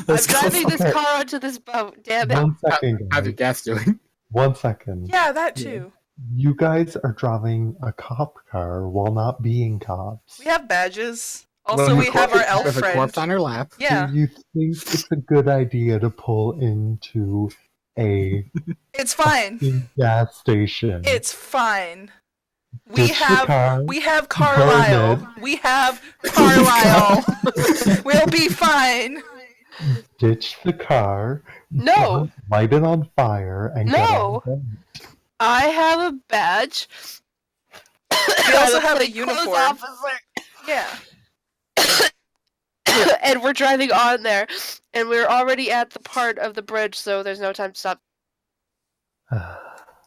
Let's I'm go. driving this car onto this boat. Damn it. 1 second, How's your guys. gas doing? 1 second. Yeah, that too. You guys are driving a cop car while not being cops. We have badges. Also, Well, we have our elf with a friend. corpse on her lap. Yeah, Do you think it's a good idea to pull into a it's fine. gas station? It's fine. We Ditch the have car, Carlisle. burn We have Carlisle. We'll be fine. ditch the car, No. light it on fire, and get No. on the boat. I have a badge. We also I'm have a plainclothes uniform. officer. Yeah. And we're driving on there, and we're already at the part of the bridge, so there's no time to stop.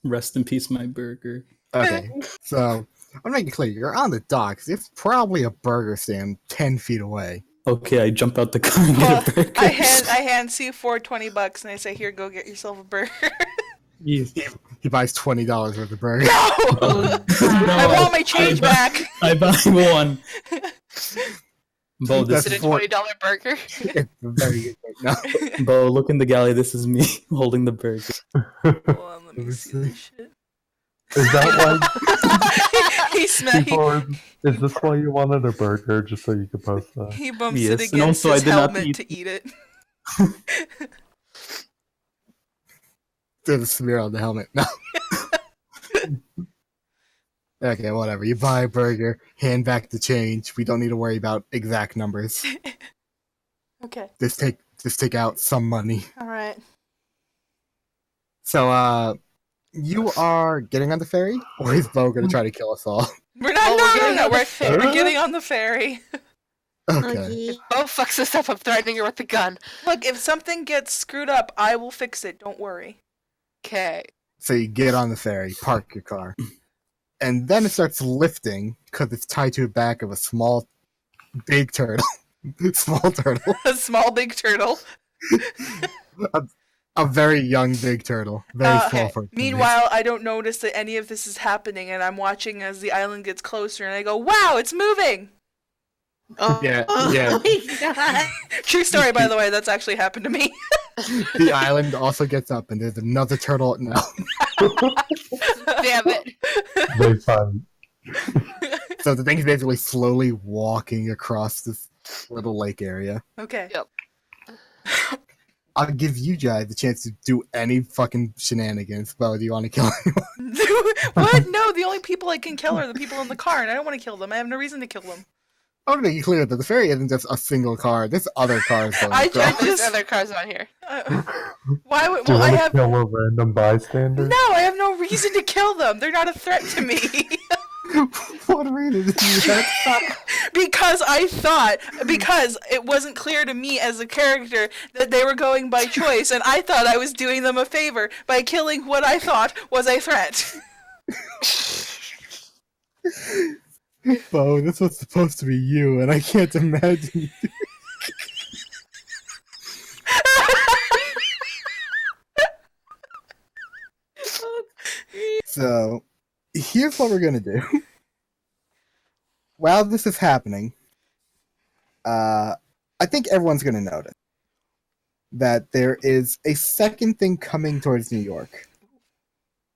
Rest in peace, my burger. Okay, so I'm making it clear you're on the docks. It's probably a burger stand 10 feet away. Okay, I jump out the car and Well, get a burger. I hand C4 $20 and I say, "Here, go get yourself a burger." He buys $20 worth of burger. No! Oh, I want my change back. I buy one. Bo, That's Is this it a $20 burger? It's very good. No. Bo, look in the galley. This is me holding the burger. Hold on, let me see this shit. Is that He why smell. is this why you wanted a burger, just so you could post that? He bumps Yes, it and against also I his did not helmet eat- to eat it. There's a smear on the helmet. No. Okay, whatever. You buy a burger, hand back the change. We don't need to worry about exact numbers. Okay. Just take out some money. All right. So, you are getting on the ferry, or is Bo gonna try to kill us all? We're not. Oh, no, we're no, getting no. on the We're ferry? getting on the ferry. Okay. Bo fucks us up. I'm threatening her with the gun. Look, if something gets screwed up, I will fix it. Don't worry. Okay. So you get on the ferry, park your car, and then it starts lifting because it's tied to the back of a small, big turtle. Small turtle. A small big turtle. A very young big turtle. Very small Okay. for it to be. Meanwhile, I don't notice that any of this is happening, and I'm watching as the island gets closer, and I go, "Wow, it's moving!" Oh, Yeah, oh yeah. my God. True story, by the way. That's actually happened to me. The island also gets up, and there's another turtle. No. Damn it. They fight. So the thing's basically slowly walking across this little lake area. Okay. Yep. I'll give you guys the chance to do any fucking shenanigans. Bo, do you want to kill anyone? What? No, the only people I can kill are the people in the car, and I don't want to kill them. I have no reason to kill them. I want to make it clear that the ferry isn't just a single car. There's other cars going I across. There's just- other cars on here. Why would? Do you Well, I want to have kill a random bystander? no. I have no reason to kill them. They're not a threat to me. What reason did you have? because it wasn't clear to me as a character that they were going by choice, and I thought I was doing them a favor by killing what I thought was a threat. Bo, this was supposed to be you, and I can't imagine you. So, here's what we're gonna do. While this is happening, I think everyone's gonna notice that there is a second thing coming towards New York.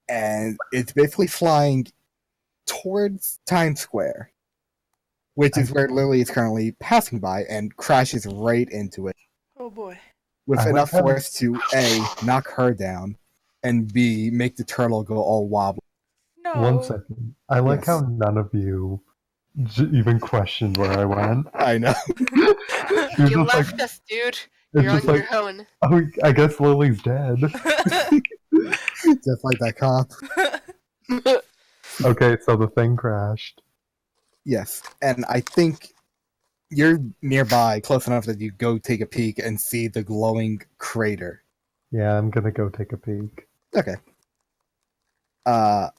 And it's basically flying towards Times Square. which is where Lily is currently passing by and crashes right into it Oh boy. with I like enough how- force to A, knock her down, and B, make the turtle go all wobbly. No. 1 second. I like Yes. how none of you even questioned where I went. I know. You're You just left like, us, dude. it's You're on just like, your own. oh, I guess Lily's dead. Just like that cop. Okay, so the thing crashed. Yes. And I think you're nearby, close enough that you go take a peek and see the glowing crater. Yeah, I'm gonna go take a peek. Okay.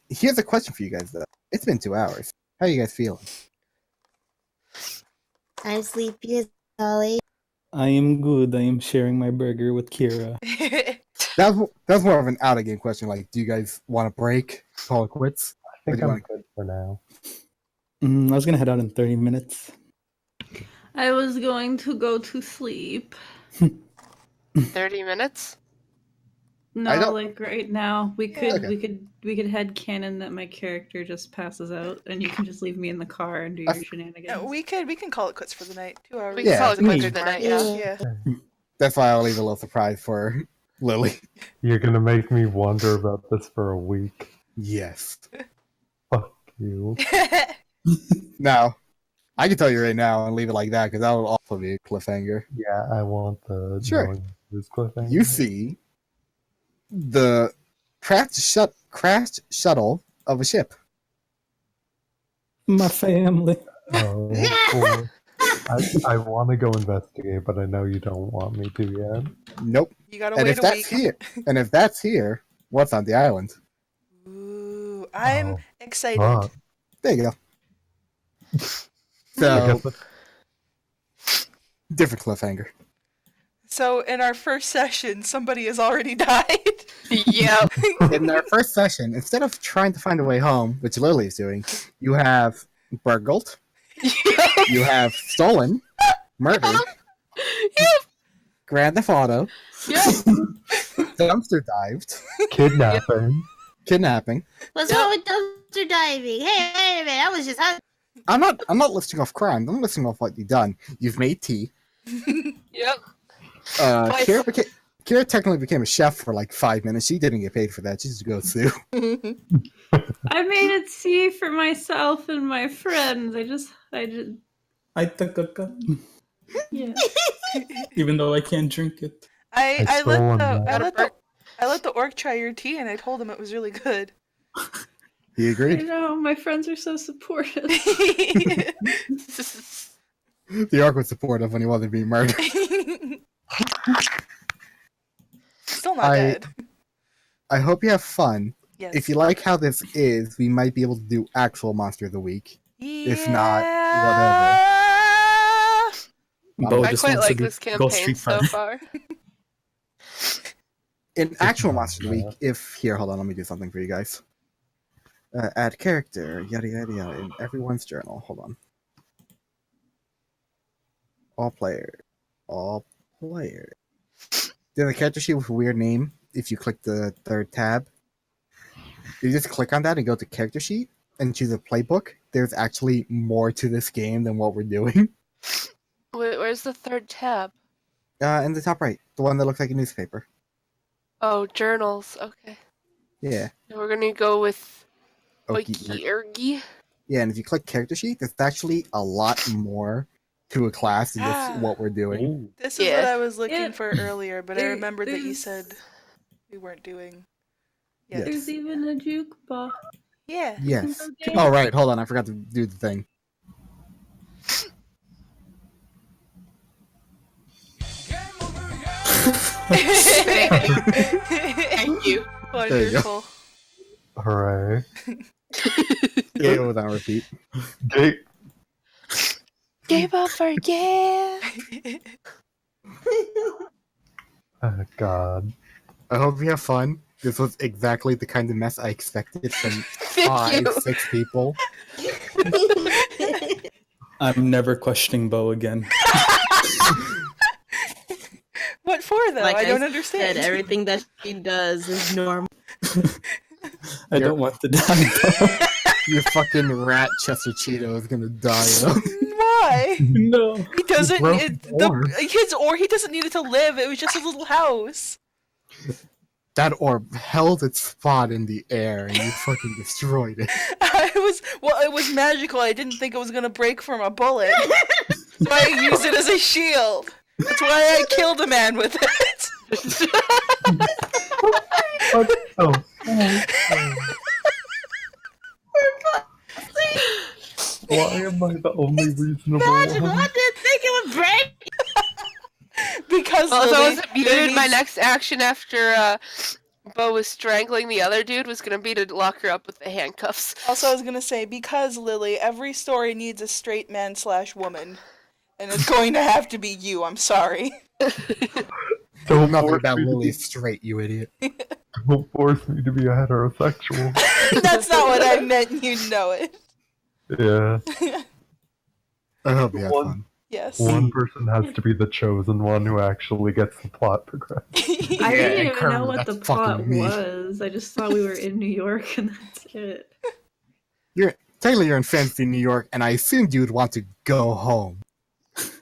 Here's a question for you guys, though. It's been 2 hours. How are you guys feeling? I'm sleepy as Ollie. I am good. I am sharing my burger with Kira. That's more of an out of game question. Like, do you guys want to break? Call it quits? I think Or do you I'm wanna- good for now. I was gonna head out in 30 minutes. I was going to go to sleep. 30 minutes? No, don't- like right now. We could Okay. we could head canon that my character just passes out and you can just leave me in the car and do your shenanigans. Yeah, we can call it quits for the night. 2 hours. We can Yeah, call it it's quits me. for the night, yeah. Yeah. That's why I'll leave a little surprise for Lily. You're gonna make me wonder about this for a week. Yes. Fuck you. Now, I can tell you right now and leave it like that because that will also be a cliffhanger. Yeah, I want the Sure. knowing this cliffhanger. You see the crashed shuttle of a ship. My family. Oh, cool. I want to go investigate, but I know you don't want me to yet. Nope. You gotta And wait if a that's week. here, and if that's here, what's on the island? Ooh, I'm Oh, excited. Fuck. There you go. I So, guess different cliffhanger. So in our first session, somebody has already died. Yep. In our first session, instead of trying to find a way home, which Lily is doing, you have burgled, you have stolen, murdered, Grand Theft Auto, Yep. dumpster dived, kidnapping. kidnapping. What's wrong with dumpster diving? Hey, wait a minute. I was just hungry. I'm not listing off crimes. I'm listing off what you've done. You've made tea. Yep. Twice. Kira technically became a chef for like 5 minutes. She didn't get paid for that. She just go sue. I made a tea for myself and my friends. I just I took a cup, yeah. even though I can't drink it. I stole let one, the man. I let the I let the orc try your tea, and I told him it was really good. He I agreed. know, my friends are so supportive. The orc was supportive when he wasn't being murdered. Still not I- dead. I hope you have fun. Yes. If you like how this is, we might be able to do actual Monster of the Week. If not, Bo I just quite wants to like do this Ghost campaign Street so Fighter. far. In actual Monster of the Week, if here, hold on, let me do something for you guys. Add character, yada yada yada, in everyone's journal. Hold on. All players. There's a character sheet with a weird name. If you click the third tab, you just click on that and go to character sheet and choose a playbook. There's actually more to this game than what we're doing. Wait, where's the third tab? In the top right, the one that looks like a newspaper. Oh, journals. Okay. Yeah. We're gonna go with Okie Oiki Ergi. Yeah, and if you click character sheet, there's actually a lot more to a class than just what we're doing. Ooh. This is Yeah. what I was looking Yeah. for earlier, but I There- remembered that you there's- said we weren't doing. Yeah. Yeah. There's even a jukebox. Yeah. Yes. Okay. Oh, right. Hold on. I forgot to do the thing. Thank you. There you go. Wonderful. Hooray. Yeah, it was on repeat. Gate. Game over, yeah. Oh, God. I hope you have fun. This was exactly the kind of mess I expected from Thank you. 6 people. I'm never questioning Bo again. What for though? Like I don't said, understand. everything that she does is normal. I don't want to die, Bo. Your fucking rat Chester Cheeto is gonna die. Why? No. He doesn't. broke His orb. He doesn't need it to live. It was just a little house. That orb held its spot in the air, and you fucking destroyed it. It was magical. I didn't think it was gonna break from a bullet. So I used it as a shield. That's why I killed a man with it. What? Oh. Why am I the only reasonable Magical. one? I didn't think it would break. Because Well, if I Lily, wasn't there muted, my needs- next action after Bo was strangling the other dude was gonna be to lock her up with the handcuffs. Also, I was gonna say, because Lily, every story needs a straight man / woman, and it's going to have to be you. I'm sorry. Don't Nothing force, about me to Lily be, straight, you idiot. don't force me to be a heterosexual. That's not what I meant. You know it. Yeah. I hope you have One- fun. Yes. One person has to be the chosen one who actually gets the plot progressed. I Yeah, didn't and even Kermit, know what the that's fucking plot me. was. I just thought we were in New York and that's it. Technically, you're in fantasy New York, and I assumed you'd want to go home.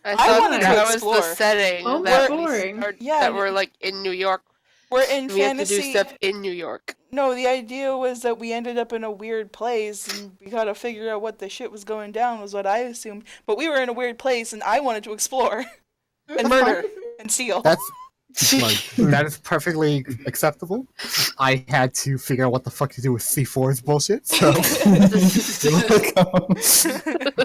I I thought wanted to that was explore. the setting Oh, that boring. Yeah, we're like in New York. We're in We have to do fantasy. stuff in New York. No, the idea was that we ended up in a weird place, and we gotta figure out what the shit was going down. Was what I assumed. But we were in a weird place, and I wanted to explore and murder and steal. That's like, that is perfectly acceptable. I had to figure out what the fuck to do with C4's bullshit, so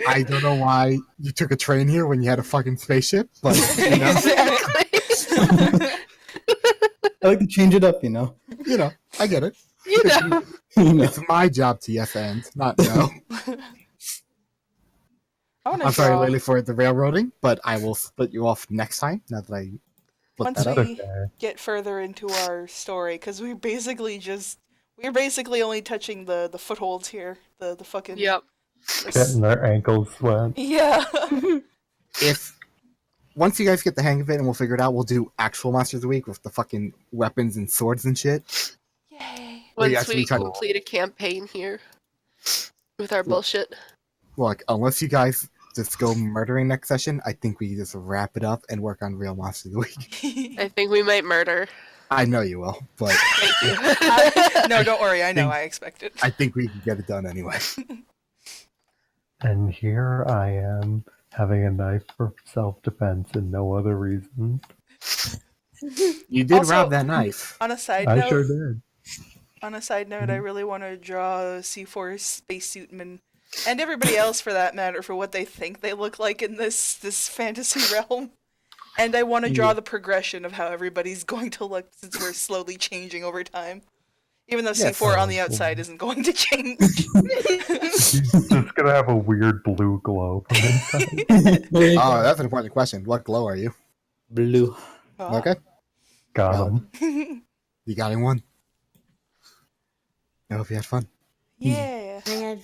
I don't know why you took a train here when you had a fucking spaceship, but you know, Exactly. I like to change it up, you know. I get it. You know. You know. It's my job to yes and, not no. I wanna I'm sorry, draw- Lily, for the railroading, but I will split you off next time. Now that I put Once that up. we get further into our story, because we're basically only touching the footholds here. The fucking Yep. Getting their ankles wet. Yeah. If once you guys get the hang of it and we'll figure it out, we'll do actual Monsters of the Week with the fucking weapons and swords and shit. Yay. Well, Once yes, we we tried to- complete a campaign here with our bullshit. Look, unless you guys just go murdering next session, I think we just wrap it up and work on real Monsters of the Week. I think we might murder. I know you will, but Thank you. No, don't worry. I know. I expect it. I think we can get it done anyway. And here I am having a knife for self-defense and no other reason. You did Also- rob that knife. On a side I note, sure did. I really want to draw a C4 spacesuitman and everybody else for that matter for what they think they look like in this fantasy realm. And I want to draw the progression of how everybody's going to look since we're slowly changing over time. Even though Yes. C4 on the outside isn't going to change. He's just gonna have a weird blue glow from inside. Oh, that's an important question. What glow are you? Blue. Oh. Okay. Got him. You got in one. I hope you had fun. Yeah. I had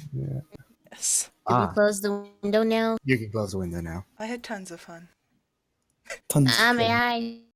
Yes. to Ah, close the window now. you can close the window now. I had tons of fun. Tons. of May fun. I?